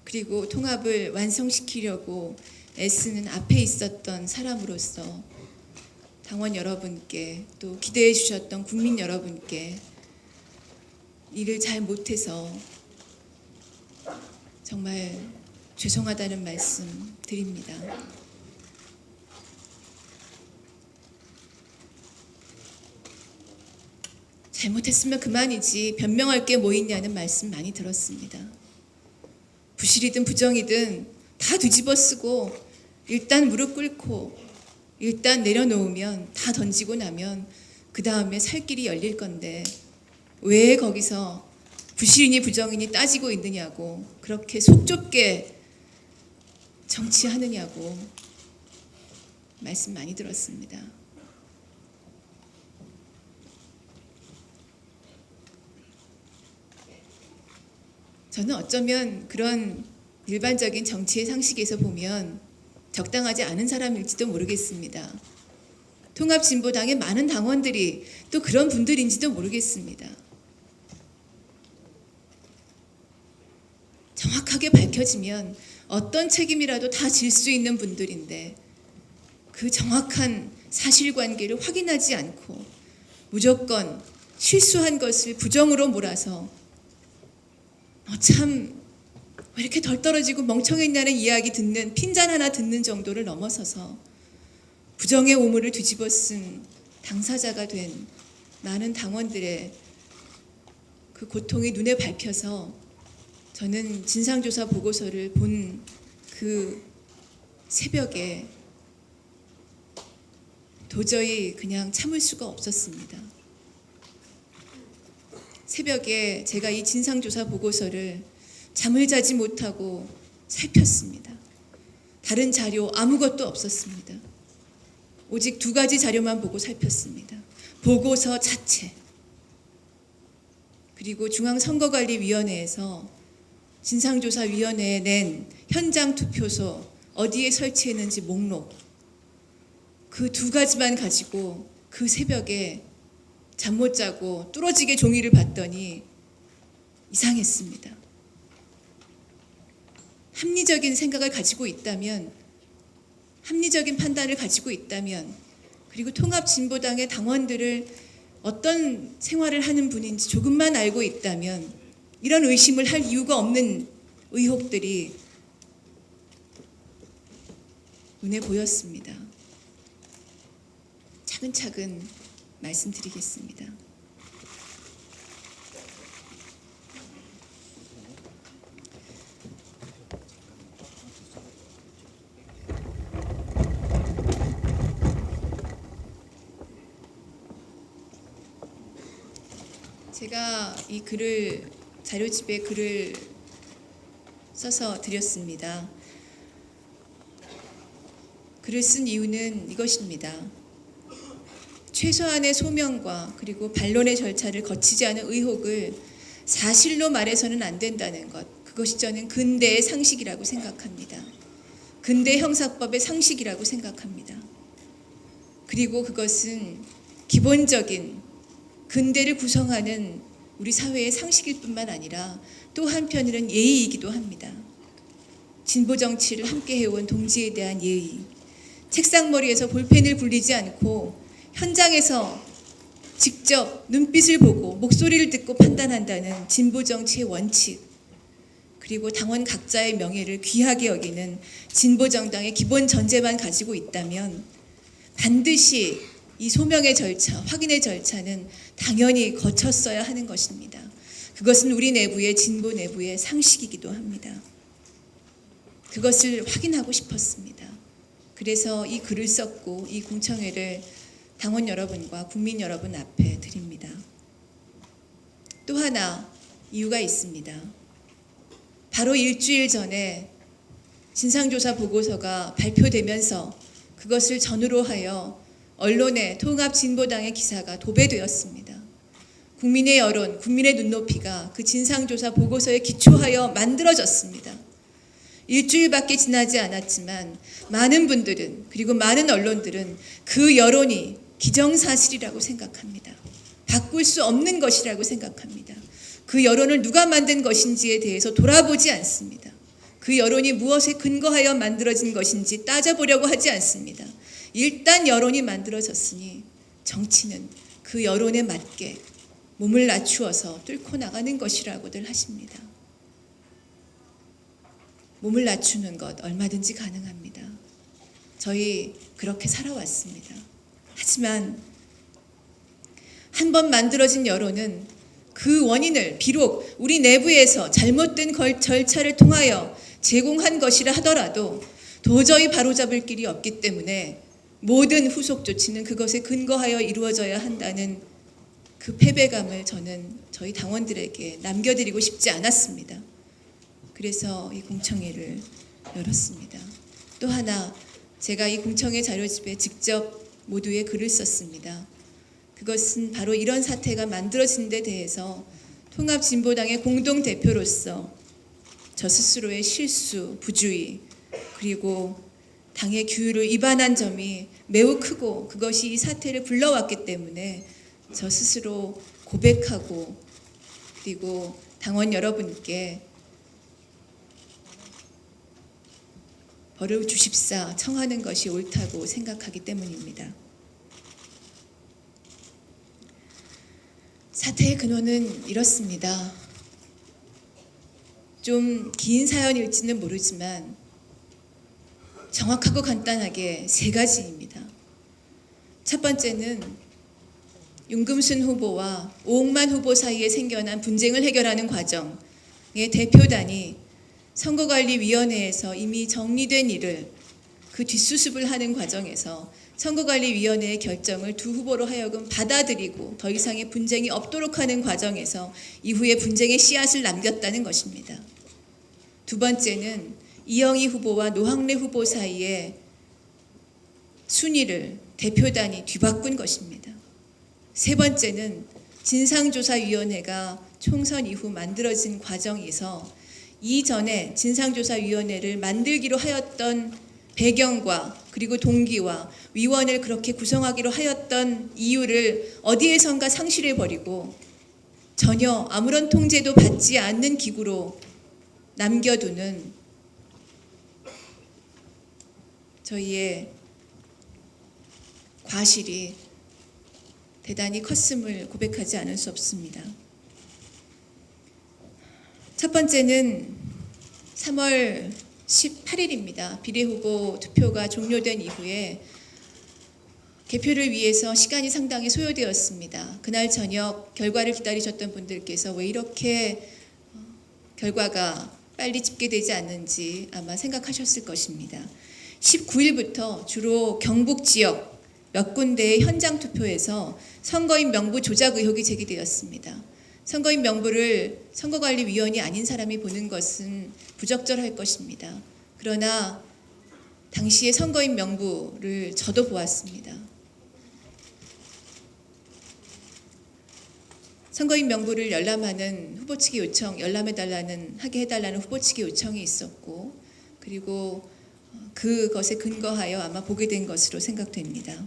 그리고 통합을 완성시키려고 애쓰는 앞에 있었던 사람으로서 당원 여러분께 또 기대해 주셨던 국민 여러분께 일을 잘 못해서 정말 죄송하다는 말씀 드립니다. 잘못했으면 그만이지 변명할 게 뭐 있냐는 말씀 많이 들었습니다. 부실이든 부정이든 다 뒤집어 쓰고 일단 무릎 꿇고 일단 내려놓으면 다 던지고 나면 그 다음에 살 길이 열릴 건데 왜 거기서 부실이니 부정이니 따지고 있느냐고 그렇게 속 좁게 정치하느냐고 말씀 많이 들었습니다. 저는 어쩌면 그런 일반적인 정치의 상식에서 보면 적당하지 않은 사람일지도 모르겠습니다. 통합진보당의 많은 당원들이 또 그런 분들인지도 모르겠습니다. 정확하게 밝혀지면 어떤 책임이라도 다 질 수 있는 분들인데 그 정확한 사실관계를 확인하지 않고 무조건 실수한 것을 부정으로 몰아서 참 왜 이렇게 덜 떨어지고 멍청했냐는 이야기 듣는 핀잔 하나 듣는 정도를 넘어서서 부정의 오물을 뒤집어 쓴 당사자가 된 많은 당원들의 그 고통이 눈에 밟혀서 저는 진상조사 보고서를 본 그 새벽에 도저히 그냥 참을 수가 없었습니다. 새벽에 제가 이 진상조사 보고서를 잠을 자지 못하고 살폈습니다. 다른 자료 아무것도 없었습니다. 오직 2가지 자료만 보고 살폈습니다. 보고서 자체, 그리고 중앙선거관리위원회에서 진상조사위원회에 낸 현장 투표소 어디에 설치했는지 목록, 그 2가지만 가지고 그 새벽에 잠 못 자고 뚫어지게 종이를 봤더니 이상했습니다. 합리적인 생각을 가지고 있다면, 합리적인 판단을 가지고 있다면, 그리고 통합진보당의 당원들을 어떤 생활을 하는 분인지 조금만 알고 있다면 이런 의심을 할 이유가 없는 의혹들이 눈에 보였습니다. 차근차근 말씀드리겠습니다. 제가 이 글을, 자료집에 글을 써서 드렸습니다. 글을 쓴 이유는 이것입니다. 최소한의 소명과 그리고 반론의 절차를 거치지 않은 의혹을 사실로 말해서는 안 된다는 것, 그것이 저는 근대의 상식이라고 생각합니다. 근대 형사법의 상식이라고 생각합니다. 그리고 그것은 기본적인 근대를 구성하는 우리 사회의 상식일 뿐만 아니라 또 한편으로는 예의이기도 합니다. 진보 정치를 함께 해온 동지에 대한 예의, 책상머리에서 볼펜을 굴리지 않고 현장에서 직접 눈빛을 보고 목소리를 듣고 판단한다는 진보 정치의 원칙, 그리고 당원 각자의 명예를 귀하게 여기는 진보 정당의 기본 전제만 가지고 있다면 반드시 이 소명의 절차, 확인의 절차는 당연히 거쳤어야 하는 것입니다. 그것은 우리 내부의 진보 내부의 상식이기도 합니다. 그것을 확인하고 싶었습니다. 그래서 이 글을 썼고 이 공청회를 당원 여러분과 국민 여러분 앞에 드립니다. 또 하나 이유가 있습니다. 바로 일주일 전에 진상조사 보고서가 발표되면서 그것을 전후로 하여 언론에 통합진보당의 기사가 도배되었습니다. 국민의 여론, 국민의 눈높이가 그 진상조사 보고서에 기초하여 만들어졌습니다. 일주일밖에 지나지 않았지만 많은 분들은, 그리고 많은 언론들은 그 여론이 기정사실이라고 생각합니다. 바꿀 수 없는 것이라고 생각합니다. 그 여론을 누가 만든 것인지에 대해서 돌아보지 않습니다. 그 여론이 무엇에 근거하여 만들어진 것인지 따져보려고 하지 않습니다. 일단 여론이 만들어졌으니 정치는 그 여론에 맞게 몸을 낮추어서 뚫고 나가는 것이라고들 하십니다. 몸을 낮추는 것 얼마든지 가능합니다. 저희 그렇게 살아왔습니다. 하지만 한 번 만들어진 여론은 그 원인을 비록 우리 내부에서 잘못된 절차를 통하여 제공한 것이라 하더라도 도저히 바로잡을 길이 없기 때문에 모든 후속 조치는 그것에 근거하여 이루어져야 한다는 그 패배감을 저는 저희 당원들에게 남겨드리고 싶지 않았습니다. 그래서 이 공청회를 열었습니다. 또 하나, 제가 이 공청회 자료집에 직접 모두의 글을 썼습니다. 그것은 바로 이런 사태가 만들어진 데 대해서 통합진보당의 공동대표로서 저 스스로의 실수, 부주의, 그리고 당의 규율을 위반한 점이 매우 크고 그것이 이 사태를 불러왔기 때문에 저 스스로 고백하고 그리고 당원 여러분께 벌을 주십사 청하는 것이 옳다고 생각하기 때문입니다. 사태의 근원은 이렇습니다. 좀 긴 사연일지는 모르지만 정확하고 간단하게 세 가지입니다. 첫 번째는 윤금순 후보와 오홍만 후보 사이에 생겨난 분쟁을 해결하는 과정의 대표단이 선거관리위원회에서 이미 정리된 일을 그 뒷수습을 하는 과정에서 선거관리위원회의 결정을 두 후보로 하여금 받아들이고 더 이상의 분쟁이 없도록 하는 과정에서 이후에 분쟁의 씨앗을 남겼다는 것입니다. 두 번째는 이영희 후보와 노학래 후보 사이에 순위를 대표단이 뒤바꾼 것입니다. 세 번째는 진상조사위원회가 총선 이후 만들어진 과정에서 이전에 진상조사위원회를 만들기로 하였던 배경과 그리고 동기와 위원을 그렇게 구성하기로 하였던 이유를 어디에선가 상실해버리고 전혀 아무런 통제도 받지 않는 기구로 남겨두는 저희의 과실이 대단히 컸음을 고백하지 않을 수 없습니다. 첫 번째는 3월 18일입니다. 비례후보 투표가 종료된 이후에 개표를 위해서 시간이 상당히 소요되었습니다. 그날 저녁 결과를 기다리셨던 분들께서 왜 이렇게 결과가 빨리 집계되지 않는지 아마 생각하셨을 것입니다. 19일부터 주로 경북 지역 몇 군데의 현장 투표에서 선거인 명부 조작 의혹이 제기되었습니다. 선거인 명부를 선거관리위원이 아닌 사람이 보는 것은 부적절할 것입니다. 그러나 당시의 선거인 명부를 저도 보았습니다. 선거인 명부를 열람하는 후보 측의 요청, 하게 해달라는 후보 측의 요청이 있었고, 그리고 그것에 근거하여 아마 보게 된 것으로 생각됩니다.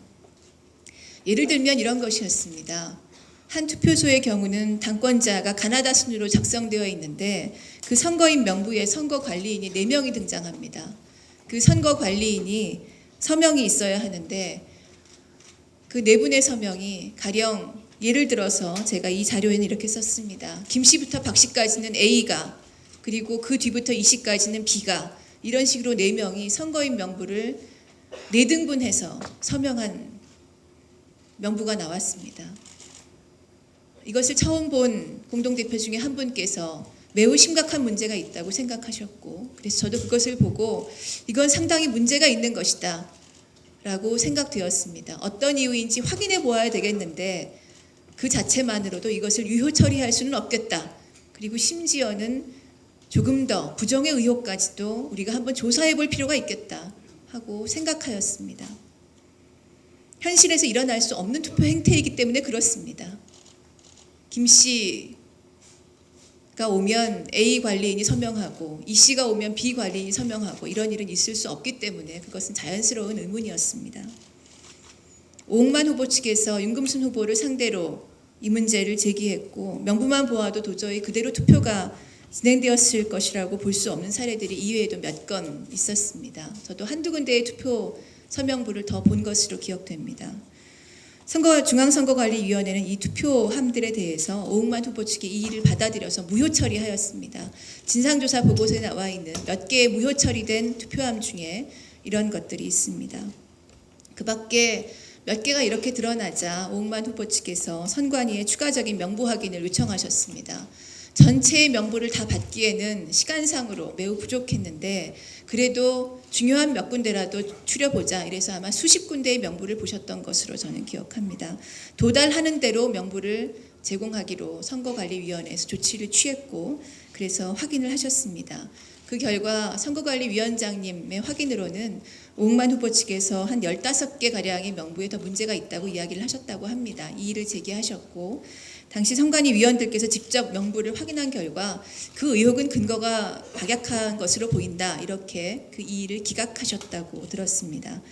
예를 들면 이런 것이었습니다. 한 투표소의 경우는 당권자가 가나다 순으로 작성되어 있는데 그 선거인 명부에 선거관리인이 4명이 등장합니다. 그 선거관리인이 서명이 있어야 하는데 그 4분의 서명이 가령 예를 들어서 제가 이 자료에는 이렇게 썼습니다. 김 씨부터 박 씨까지는 A가, 그리고 그 뒤부터 이 씨까지는 B가, 이런 식으로 4명이 선거인 명부를 4등분해서 서명한 명부가 나왔습니다. 이것을 처음 본 공동대표 중에 한 분께서 매우 심각한 문제가 있다고 생각하셨고, 그래서 저도 그것을 보고 이건 상당히 문제가 있는 것이다 라고 생각되었습니다. 어떤 이유인지 확인해 보아야 되겠는데 그 자체만으로도 이것을 유효 처리할 수는 없겠다. 그리고 심지어는 조금 더 부정의 의혹까지도 우리가 한번 조사해 볼 필요가 있겠다 하고 생각하였습니다. 현실에서 일어날 수 없는 투표 행태이기 때문에 그렇습니다. 김 씨가 오면 A 관리인이 서명하고 이 씨가 오면 B 관리인이 서명하고 이런 일은 있을 수 없기 때문에 그것은 자연스러운 의문이었습니다. 오홍만 후보 측에서 윤금순 후보를 상대로 이 문제를 제기했고 명부만 보아도 도저히 그대로 투표가 진행되었을 것이라고 볼 수 없는 사례들이 이외에도 몇 건 있었습니다. 저도 한두 군데의 투표 서명부를 더 본 것으로 기억됩니다. 중앙선거관리위원회는 이 투표함들에 대해서 오홍만 후보 측이 이 일을 받아들여서 무효 처리하였습니다. 진상조사 보고서에 나와 있는 몇 개의 무효 처리된 투표함 중에 이런 것들이 있습니다. 그 밖에 몇 개가 이렇게 드러나자 오홍만 후보 측에서 선관위에 추가적인 명부 확인을 요청하셨습니다. 전체의 명부를 다 받기에는 시간상으로 매우 부족했는데 그래도 중요한 몇 군데라도 추려보자 이래서 아마 수십 군데의 명부를 보셨던 것으로 저는 기억합니다. 도달하는 대로 명부를 제공하기로 선거관리위원회에서 조치를 취했고 그래서 확인을 하셨습니다. 그 결과 선거관리위원장님의 확인으로는 오웅만 후보 측에서 한 15개 가량의 명부에 더 문제가 있다고 이야기를 하셨다고 합니다. 이의를 제기하셨고 당시 선관위 위원들께서 직접 명부를 확인한 결과 그 의혹은 근거가 박약한 것으로 보인다. 이렇게 그 이의를 기각하셨다고 들었습니다.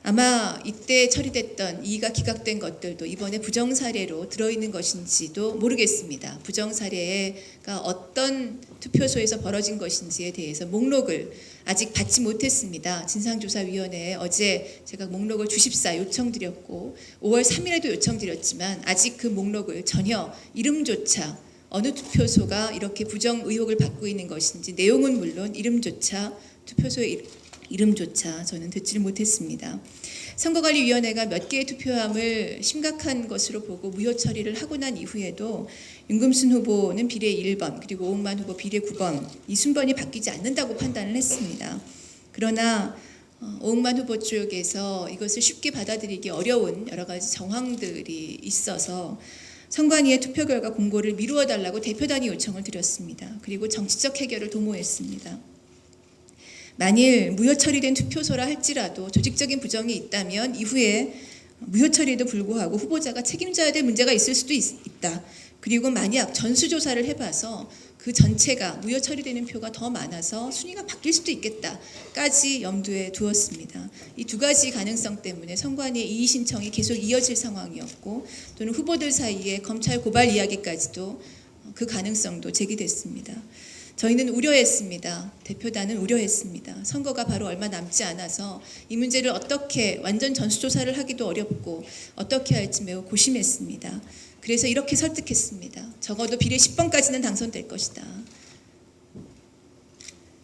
아마 이때 처리됐던 이의가 기각된 것들도 이번에 부정사례로 들어있는 것인지도 모르겠습니다. 부정사례가 어떤 투표소에서 벌어진 것인지에 대해서 목록을 아직 받지 못했습니다. 진상조사위원회에 어제 제가 목록을 주십사 요청드렸고 5월 3일에도 요청드렸지만 아직 그 목록을 전혀 이름조차 어느 투표소가 이렇게 부정 의혹을 받고 있는 것인지 내용은 물론 이름조차 투표소의 이름조차 저는 듣지를 못했습니다. 선거관리위원회가 몇 개의 투표함을 심각한 것으로 보고 무효 처리를 하고 난 이후에도 윤금순 후보는 비례 1번 그리고 오웅만 후보 비례 9번 이 순번이 바뀌지 않는다고 판단을 했습니다. 그러나 오웅만 후보 쪽에서 이것을 쉽게 받아들이기 어려운 여러 가지 정황들이 있어서 선관위의 투표 결과 공고를 미루어 달라고 대표단이 요청을 드렸습니다. 그리고 정치적 해결을 도모했습니다. 만일 무효 처리된 투표소라 할지라도 조직적인 부정이 있다면 이후에 무효 처리에도 불구하고 후보자가 책임져야 될 문제가 있을 수도 있다. 그리고 만약 전수조사를 해봐서 그 전체가 무효 처리되는 표가 더 많아서 순위가 바뀔 수도 있겠다까지 염두에 두었습니다. 이 두 가지 가능성 때문에 선관위의 이의 신청이 계속 이어질 상황이었고 또는 후보들 사이에 검찰 고발 이야기까지도 그 가능성도 제기됐습니다. 저희는 우려했습니다. 대표단은 우려했습니다. 선거가 바로 얼마 남지 않아서 이 문제를 어떻게 완전 전수조사를 하기도 어렵고 어떻게 할지 매우 고심했습니다. 그래서 이렇게 설득했습니다. 적어도 비례 10번까지는 당선될 것이다.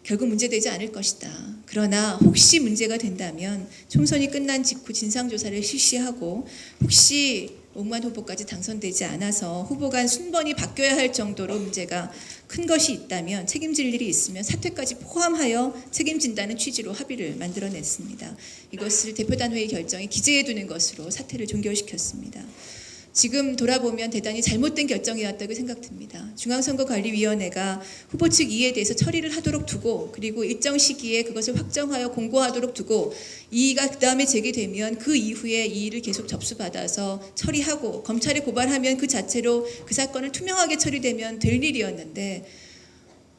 결국 문제되지 않을 것이다. 그러나 혹시 문제가 된다면 총선이 끝난 직후 진상조사를 실시하고 혹시 오웅만 후보까지 당선되지 않아서 후보 간 순번이 바뀌어야 할 정도로 문제가 큰 것이 있다면 책임질 일이 있으면 사퇴까지 포함하여 책임진다는 취지로 합의를 만들어냈습니다. 이것을 대표단 회의 결정에 기재해 두는 것으로 사퇴를 종결시켰습니다. 지금 돌아보면 대단히 잘못된 결정이었다고 생각됩니다. 중앙선거관리위원회가 후보 측 이의에 대해서 처리를 하도록 두고 그리고 일정 시기에 그것을 확정하여 공고하도록 두고 이의가 그 다음에 제기되면 그 이후에 이의를 계속 접수받아서 처리하고 검찰에 고발하면 그 자체로 그 사건을 투명하게 처리되면 될 일이었는데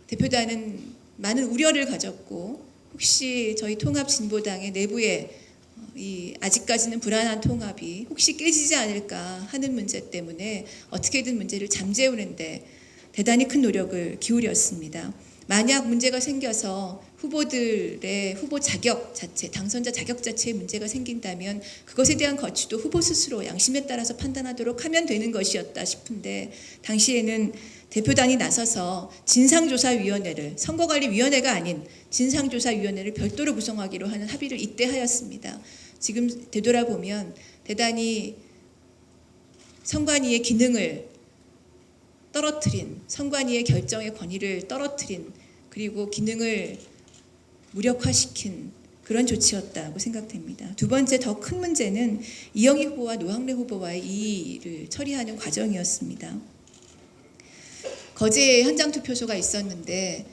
대표단은 많은 우려를 가졌고 혹시 저희 통합진보당의 내부에 이 아직까지는 불안한 통합이 혹시 깨지지 않을까 하는 문제 때문에 어떻게든 문제를 잠재우는데 대단히 큰 노력을 기울였습니다. 만약 문제가 생겨서 후보들의 후보 자격 자체, 당선자 자격 자체에 문제가 생긴다면 그것에 대한 거취도 후보 스스로 양심에 따라서 판단하도록 하면 되는 것이었다 싶은데 당시에는 대표단이 나서서 진상조사위원회를 선거관리위원회가 아닌 진상조사위원회를 별도로 구성하기로 하는 합의를 이때 하였습니다. 지금 되돌아보면 대단히 선관위의 기능을 떨어뜨린, 선관위의 결정의 권위를 떨어뜨린 그리고 기능을 무력화시킨 그런 조치였다고 생각됩니다. 두 번째 더 큰 문제는 이영희 후보와 노학래 후보와의 이의를 처리하는 과정이었습니다. 거제 현장 투표소가 있었는데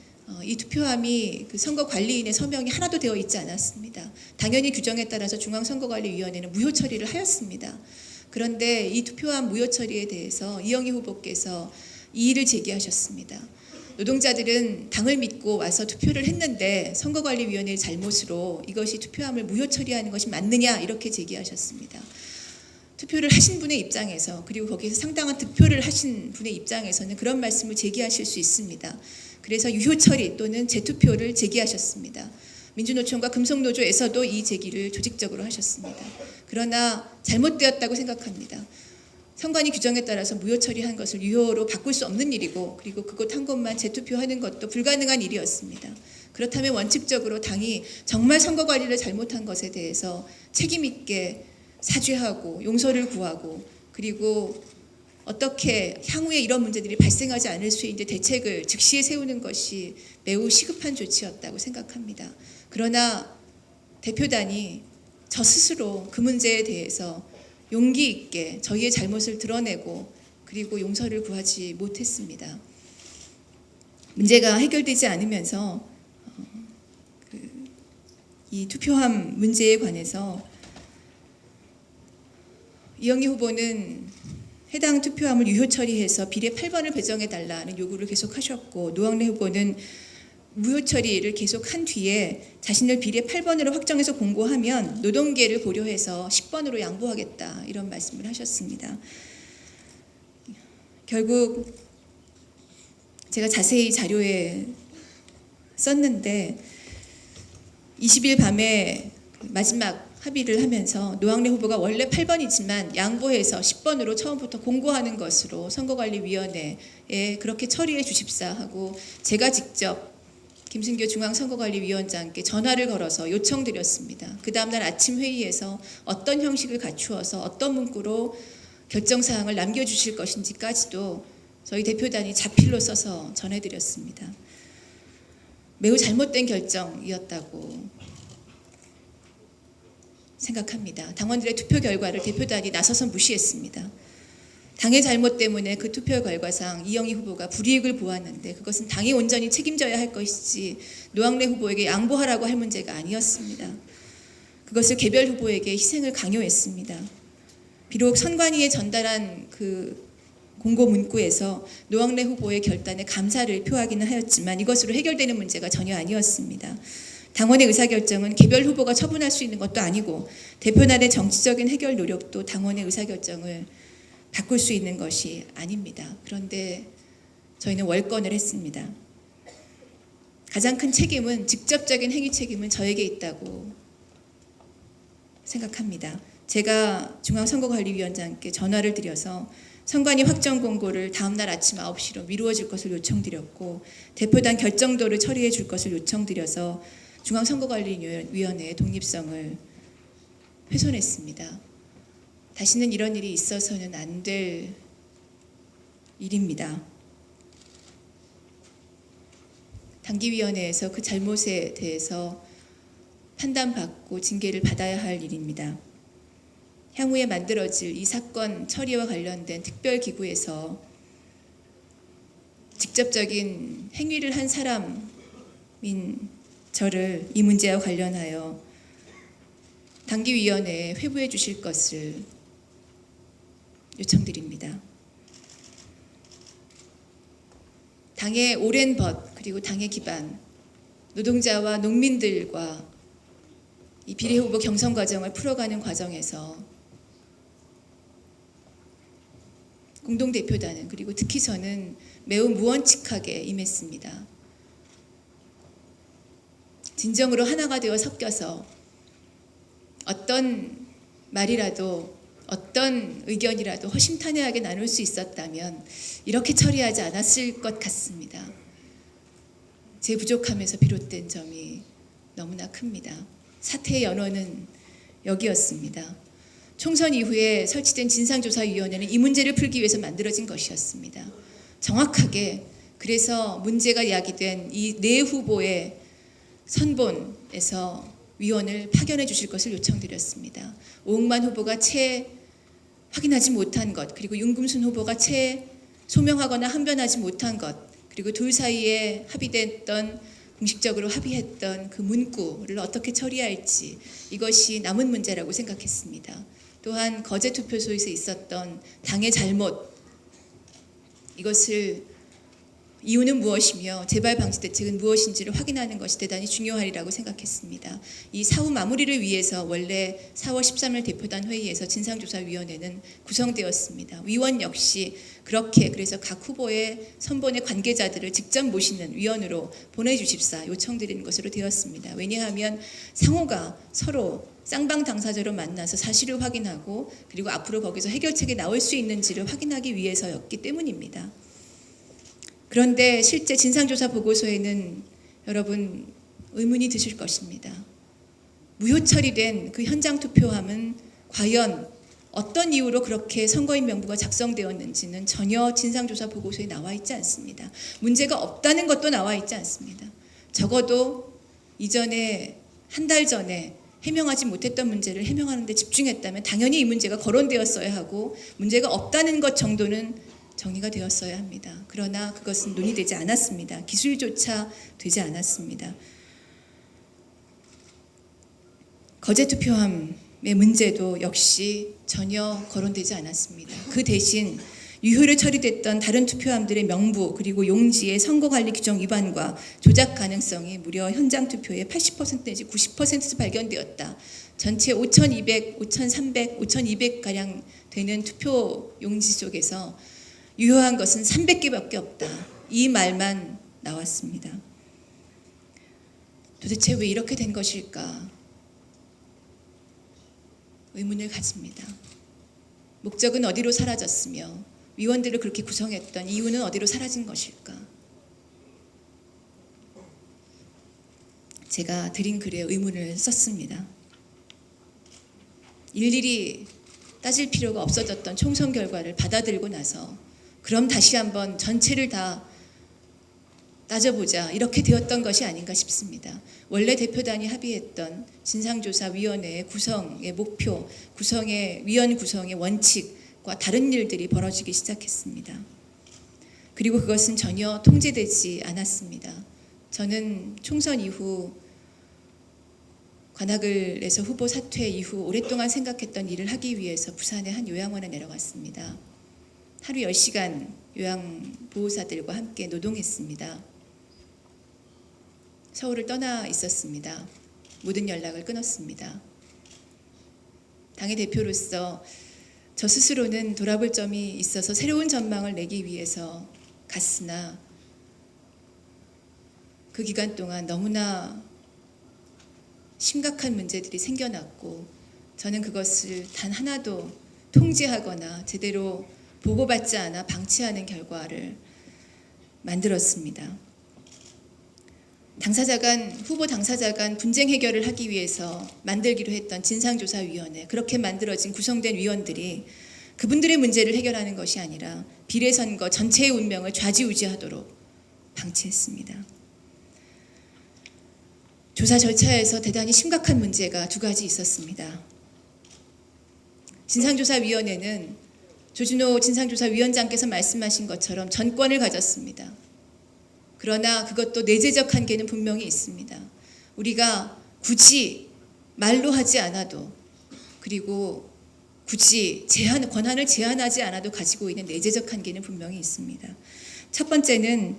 이 투표함이 그 선거관리인의 서명이 하나도 되어 있지 않았습니다. 당연히 규정에 따라서 중앙선거관리위원회는 무효 처리를 하였습니다. 그런데 이 투표함 무효 처리에 대해서 이영희 후보께서 이의를 제기하셨습니다. 노동자들은 당을 믿고 와서 투표를 했는데 선거관리위원회의 잘못으로 이것이 투표함을 무효 처리하는 것이 맞느냐 이렇게 제기하셨습니다. 투표를 하신 분의 입장에서 그리고 거기에서 상당한 득표를 하신 분의 입장에서는 그런 말씀을 제기하실 수 있습니다. 그래서 유효 처리 또는 재투표를 제기하셨습니다. 민주노총과 금속노조에서도 이 제기를 조직적으로 하셨습니다. 그러나 잘못되었다고 생각합니다. 선관위 규정에 따라서 무효 처리한 것을 유효로 바꿀 수 없는 일이고 그리고 그곳 한 곳만 재투표하는 것도 불가능한 일이었습니다. 그렇다면 원칙적으로 당이 정말 선거관리를 잘못한 것에 대해서 책임 있게 사죄하고 용서를 구하고 그리고 어떻게 향후에 이런 문제들이 발생하지 않을 수 있는 대책을 즉시에 세우는 것이 매우 시급한 조치였다고 생각합니다. 그러나 대표단이 저 스스로 그 문제에 대해서 용기 있게 저희의 잘못을 드러내고 그리고 용서를 구하지 못했습니다. 문제가 해결되지 않으면서 이 투표함 문제에 관해서 이영희 후보는 해당 투표함을 유효 처리해서 비례 8번을 배정해 달라는 요구를 계속하셨고, 노영래 후보는 무효 처리를 계속한 뒤에 자신을 비례 8번으로 확정해서 공고하면 노동계를 고려해서 10번으로 양보하겠다, 이런 말씀을 하셨습니다. 결국 제가 자세히 자료에 썼는데 20일 밤에 마지막 합의를 하면서 노영래 후보가 원래 8번이지만 양보해서 10번으로 처음부터 공고하는 것으로 선거관리위원회에 그렇게 처리해 주십사 하고, 제가 직접 김승교 중앙선거관리위원장께 전화를 걸어서 요청드렸습니다. 그 다음날 아침 회의에서 어떤 형식을 갖추어서 어떤 문구로 결정사항을 남겨주실 것인지까지도 저희 대표단이 자필로 써서 전해드렸습니다. 매우 잘못된 결정이었다고 생각합니다. 당원들의 투표 결과를 대표단이 나서서 무시했습니다. 당의 잘못 때문에 그 투표 결과상 이영희 후보가 불이익을 보았는데 그것은 당이 온전히 책임져야 할 것이지 노영래 후보에게 양보하라고 할 문제가 아니었습니다. 그것을 개별 후보에게 희생을 강요했습니다. 비록 선관위에 전달한 그 공고 문구에서 노영래 후보의 결단에 감사를 표하기는 하였지만 이것으로 해결되는 문제가 전혀 아니었습니다. 당원의 의사결정은 개별 후보가 처분할 수 있는 것도 아니고 대표단의 정치적인 해결 노력도 당원의 의사결정을 바꿀 수 있는 것이 아닙니다. 그런데 저희는 월권을 했습니다. 가장 큰 책임은, 직접적인 행위 책임은 저에게 있다고 생각합니다. 제가 중앙선거관리위원장께 전화를 드려서 선관위 확정 공고를 다음날 아침 9시로 미루어 줄 것을 요청드렸고, 대표단 결정도를 처리해 줄 것을 요청드려서 중앙선거관리위원회의 독립성을 훼손했습니다. 다시는 이런 일이 있어서는 안 될 일입니다. 당기위원회에서 그 잘못에 대해서 판단받고 징계를 받아야 할 일입니다. 향후에 만들어질 이 사건 처리와 관련된 특별기구에서 직접적인 행위를 한 사람인 저를 이 문제와 관련하여 당기위원회에 회부해 주실 것을 요청드립니다. 당의 오랜 벗, 그리고 당의 기반, 노동자와 농민들과 이 비례후보 경선 과정을 풀어가는 과정에서 공동대표단은, 그리고 특히 저는 매우 무원칙하게 임했습니다. 진정으로 하나가 되어 섞여서 어떤 말이라도, 어떤 의견이라도 허심탄회하게 나눌 수 있었다면 이렇게 처리하지 않았을 것 같습니다. 제 부족함에서 비롯된 점이 너무나 큽니다. 사태의 연원은 여기였습니다. 총선 이후에 설치된 진상조사위원회는 이 문제를 풀기 위해서 만들어진 것이었습니다. 정확하게 그래서 문제가 야기된 이 네 후보의 선본에서 위원을 파견해 주실 것을 요청드렸습니다. 오응만 후보가 채 확인하지 못한 것, 그리고 윤금순 후보가 채 소명하거나 항변하지 못한 것, 그리고 둘 사이에 합의됐던, 공식적으로 합의했던 그 문구를 어떻게 처리할지, 이것이 남은 문제라고 생각했습니다. 또한 거제 투표소에서 있었던 당의 잘못, 이것을 이유는 무엇이며 재발 방지 대책은 무엇인지를 확인하는 것이 대단히 중요하리라고 생각했습니다. 이 사후 마무리를 위해서 원래 4월 13일 대표단 회의에서 진상조사위원회는 구성되었습니다. 위원 역시 그렇게, 그래서 각 후보의 선본의 관계자들을 직접 모시는 위원으로 보내주십사 요청드리는 것으로 되었습니다. 왜냐하면 상호가 서로 쌍방 당사자로 만나서 사실을 확인하고, 그리고 앞으로 거기서 해결책이 나올 수 있는지를 확인하기 위해서였기 때문입니다. 그런데 실제 진상조사 보고서에는 여러분 의문이 드실 것입니다. 무효 처리된 그 현장 투표함은 과연 어떤 이유로 그렇게 선거인 명부가 작성되었는지는 전혀 진상조사 보고서에 나와 있지 않습니다. 문제가 없다는 것도 나와 있지 않습니다. 적어도 이전에, 한 달 전에 해명하지 못했던 문제를 해명하는 데 집중했다면 당연히 이 문제가 거론되었어야 하고, 문제가 없다는 것 정도는 정리가 되었어야 합니다. 그러나 그것은 논의되지 않았습니다. 기술조차 되지 않았습니다. 거제 투표함의 문제도 역시 전혀 거론되지 않았습니다. 그 대신 유효로 처리됐던 다른 투표함들의 명부 그리고 용지의 선거관리 규정 위반과 조작 가능성이 무려 현장 투표의 80% 내지 90% 발견되었다. 전체 5,200, 5,300, 5,200가량 되는 투표 용지 속에서 유효한 것은 300개밖에 없다. 이 말만 나왔습니다. 도대체 왜 이렇게 된 것일까? 의문을 가집니다. 목적은 어디로 사라졌으며 위원들을 그렇게 구성했던 이유는 어디로 사라진 것일까? 제가 드린 글에 의문을 썼습니다. 일일이 따질 필요가 없어졌던 총선 결과를 받아들고 나서 그럼 다시 한번 전체를 다 따져보자 이렇게 되었던 것이 아닌가 싶습니다. 원래 대표단이 합의했던 진상조사위원회의 구성의 목표, 위원 구성의 원칙과 다른 일들이 벌어지기 시작했습니다. 그리고 그것은 전혀 통제되지 않았습니다. 저는 총선 이후 관악을에서 후보 사퇴 이후 오랫동안 생각했던 일을 하기 위해서 부산의 한 요양원에 내려갔습니다. 하루 10시간 요양보호사들과 함께 노동했습니다. 서울을 떠나 있었습니다. 모든 연락을 끊었습니다. 당의 대표로서 저 스스로는 돌아볼 점이 있어서 새로운 전망을 내기 위해서 갔으나 그 기간 동안 너무나 심각한 문제들이 생겨났고 저는 그것을 단 하나도 통제하거나 제대로 보고받지 않아 방치하는 결과를 만들었습니다. 후보 당사자 간 분쟁 해결을 하기 위해서 만들기로 했던 진상조사위원회, 그렇게 만들어진 구성된 위원들이 그분들의 문제를 해결하는 것이 아니라 비례선거 전체의 운명을 좌지우지하도록 방치했습니다. 조사 절차에서 대단히 심각한 문제가 두 가지 있었습니다. 진상조사위원회는 조준호 진상조사위원장께서 말씀하신 것처럼 전권을 가졌습니다. 그러나 그것도 내재적 한계는 분명히 있습니다. 우리가 굳이 말로 하지 않아도 그리고 굳이 권한을 제한하지 않아도 가지고 있는 내재적 한계는 분명히 있습니다. 첫 번째는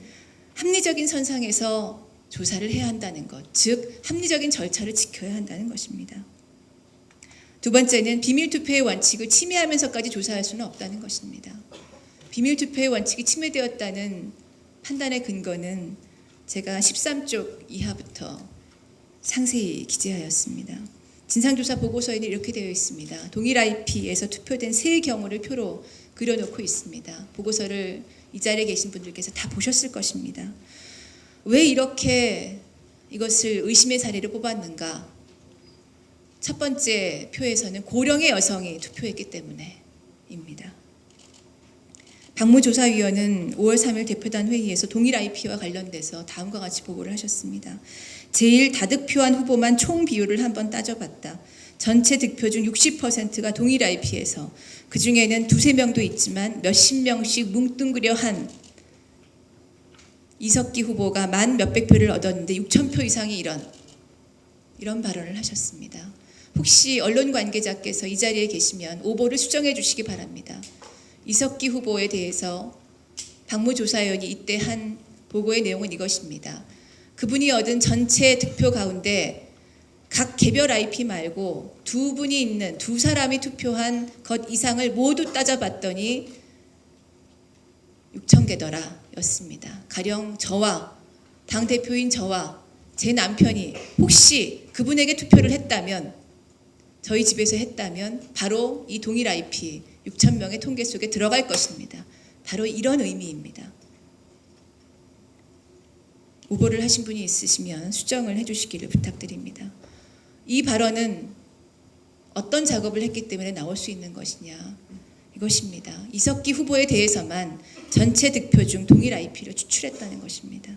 합리적인 선상에서 조사를 해야 한다는 것, 즉 합리적인 절차를 지켜야 한다는 것입니다. 두 번째는 비밀투표의 원칙을 침해하면서까지 조사할 수는 없다는 것입니다. 비밀투표의 원칙이 침해되었다는 판단의 근거는 제가 13쪽 이하부터 상세히 기재하였습니다. 진상조사 보고서에는 이렇게 되어 있습니다. 동일 IP에서 투표된 세 경우를 표로 그려놓고 있습니다. 보고서를 이 자리에 계신 분들께서 다 보셨을 것입니다. 왜 이렇게 이것을 의심의 사례를 뽑았는가? 첫 번째 표에서는 고령의 여성이 투표했기 때문에입니다. 박무조사위원은 5월 3일 대표단 회의에서 동일 IP와 관련돼서 다음과 같이 보고를 하셨습니다. 제일 다득표한 후보만 총 비율을 한번 따져봤다. 전체 득표 중 60%가 동일 IP에서 그중에는 두세 명도 있지만 몇십 명씩 뭉뚱그려 한 이석기 후보가 만 몇백 표를 얻었는데 6,000표 이상이 이런 발언을 하셨습니다. 혹시 언론 관계자께서 이 자리에 계시면 오보를 수정해 주시기 바랍니다. 이석기 후보에 대해서 박무조사위원이 이때 한 보고의 내용은 이것입니다. 그분이 얻은 전체 득표 가운데 각 개별 IP 말고 두 사람이 투표한 것 이상을 모두 따져봤더니 6,000개더라 였습니다. 가령 저와 당대표인 저와 제 남편이 혹시 그분에게 투표를 했다면, 저희 집에서 했다면 바로 이 동일 IP 6,000명의 통계 속에 들어갈 것입니다. 바로 이런 의미입니다. 오보를 하신 분이 있으시면 수정을 해주시기를 부탁드립니다. 이 발언은 어떤 작업을 했기 때문에 나올 수 있는 것이냐, 이것입니다. 이석기 후보에 대해서만 전체 득표 중 동일 IP를 추출했다는 것입니다.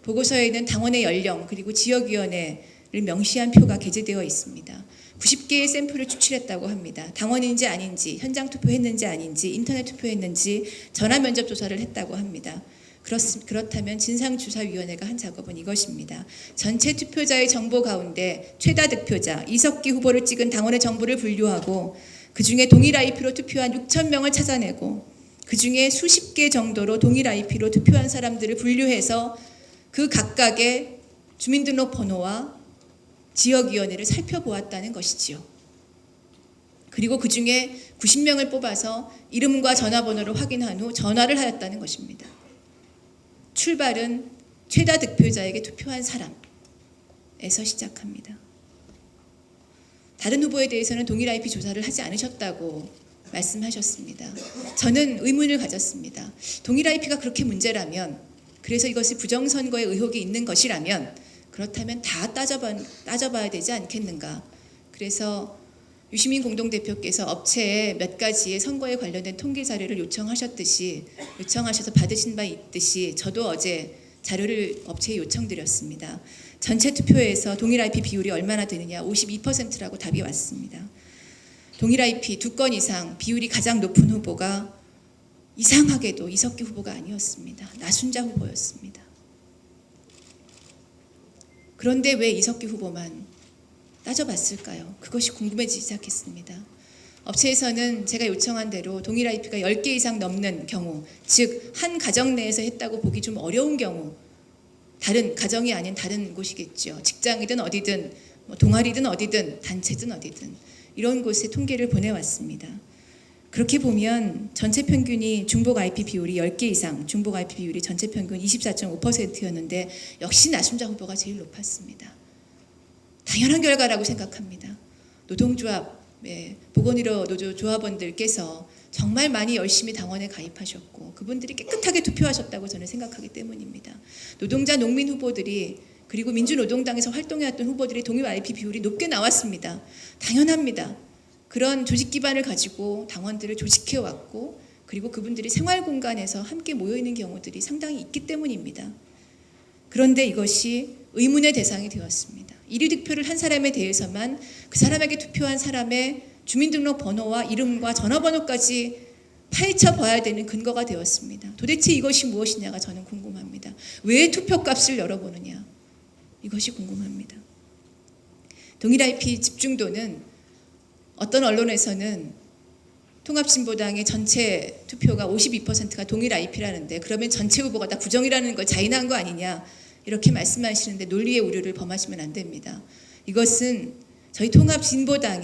보고서에는 당원의 연령 그리고 지역위원회를 명시한 표가 게재되어 있습니다. 90개의 샘플을 추출했다고 합니다. 당원인지 아닌지, 현장 투표했는지 아닌지, 인터넷 투표했는지 전화 면접 조사를 했다고 합니다. 그렇다면 진상조사위원회가 한 작업은 이것입니다. 전체 투표자의 정보 가운데 최다 득표자 이석기 후보를 찍은 당원의 정보를 분류하고 그중에 동일 IP로 투표한 6,000명을 찾아내고 그중에 수십 개 정도로 동일 IP로 투표한 사람들을 분류해서 그 각각의 주민등록번호와 지역위원회를 살펴보았다는 것이지요. 그리고 그중에 90명을 뽑아서 이름과 전화번호를 확인한 후 전화를 하였다는 것입니다. 출발은 최다 득표자에게 투표한 사람에서 시작합니다. 다른 후보에 대해서는 동일 IP 조사를 하지 않으셨다고 말씀하셨습니다. 저는 의문을 가졌습니다. 동일 IP가 그렇게 문제라면, 그래서 이것이 부정선거의 의혹이 있는 것이라면 그렇다면 다 따져봐야 되지 않겠는가. 그래서 유시민 공동대표께서 업체에 몇 가지의 선거에 관련된 통계 자료를 요청하셔서 받으신 바 있듯이 저도 어제 자료를 업체에 요청드렸습니다. 전체 투표에서 동일 IP 비율이 얼마나 되느냐, 52%라고 답이 왔습니다. 동일 IP 2건 이상 비율이 가장 높은 후보가 이상하게도 이석기 후보가 아니었습니다. 나순자 후보였습니다. 그런데 왜 이석기 후보만 따져봤을까요? 그것이 궁금해지기 시작했습니다. 업체에서는 제가 요청한 대로 동일 IP가 10개 이상 넘는 경우, 즉 한 가정 내에서 했다고 보기 좀 어려운 경우, 다른 가정이 아닌 다른 곳이겠죠. 직장이든 어디든, 동아리든 어디든, 단체든 어디든 이런 곳에 통계를 보내왔습니다. 그렇게 보면 전체 평균이 중복 IP 비율이 10개 이상, 중복 IP 비율이 전체 평균 24.5%였는데 역시 나순자 후보가 제일 높았습니다. 당연한 결과라고 생각합니다. 노동조합, 보건의료 노조 조합원들께서 정말 많이 열심히 당원에 가입하셨고 그분들이 깨끗하게 투표하셨다고 저는 생각하기 때문입니다. 노동자, 농민 후보들이 그리고 민주노동당에서 활동해왔던 후보들이 동일 IP 비율이 높게 나왔습니다. 당연합니다. 그런 조직 기반을 가지고 당원들을 조직해왔고 그리고 그분들이 생활 공간에서 함께 모여있는 경우들이 상당히 있기 때문입니다. 그런데 이것이 의문의 대상이 되었습니다. 1위 득표를 한 사람에 대해서만 그 사람에게 투표한 사람의 주민등록번호와 이름과 전화번호까지 파헤쳐 봐야 되는 근거가 되었습니다. 도대체 이것이 무엇이냐가 저는 궁금합니다. 왜 투표값을 열어보느냐, 이것이 궁금합니다. 동일 IP 집중도는 어떤 언론에서는 통합진보당의 전체 투표가 52%가 동일 IP라는데 그러면 전체 후보가 다 부정이라는 걸 자인한 거 아니냐, 이렇게 말씀하시는데 논리의 오류를 범하시면 안 됩니다. 이것은 저희 통합진보당이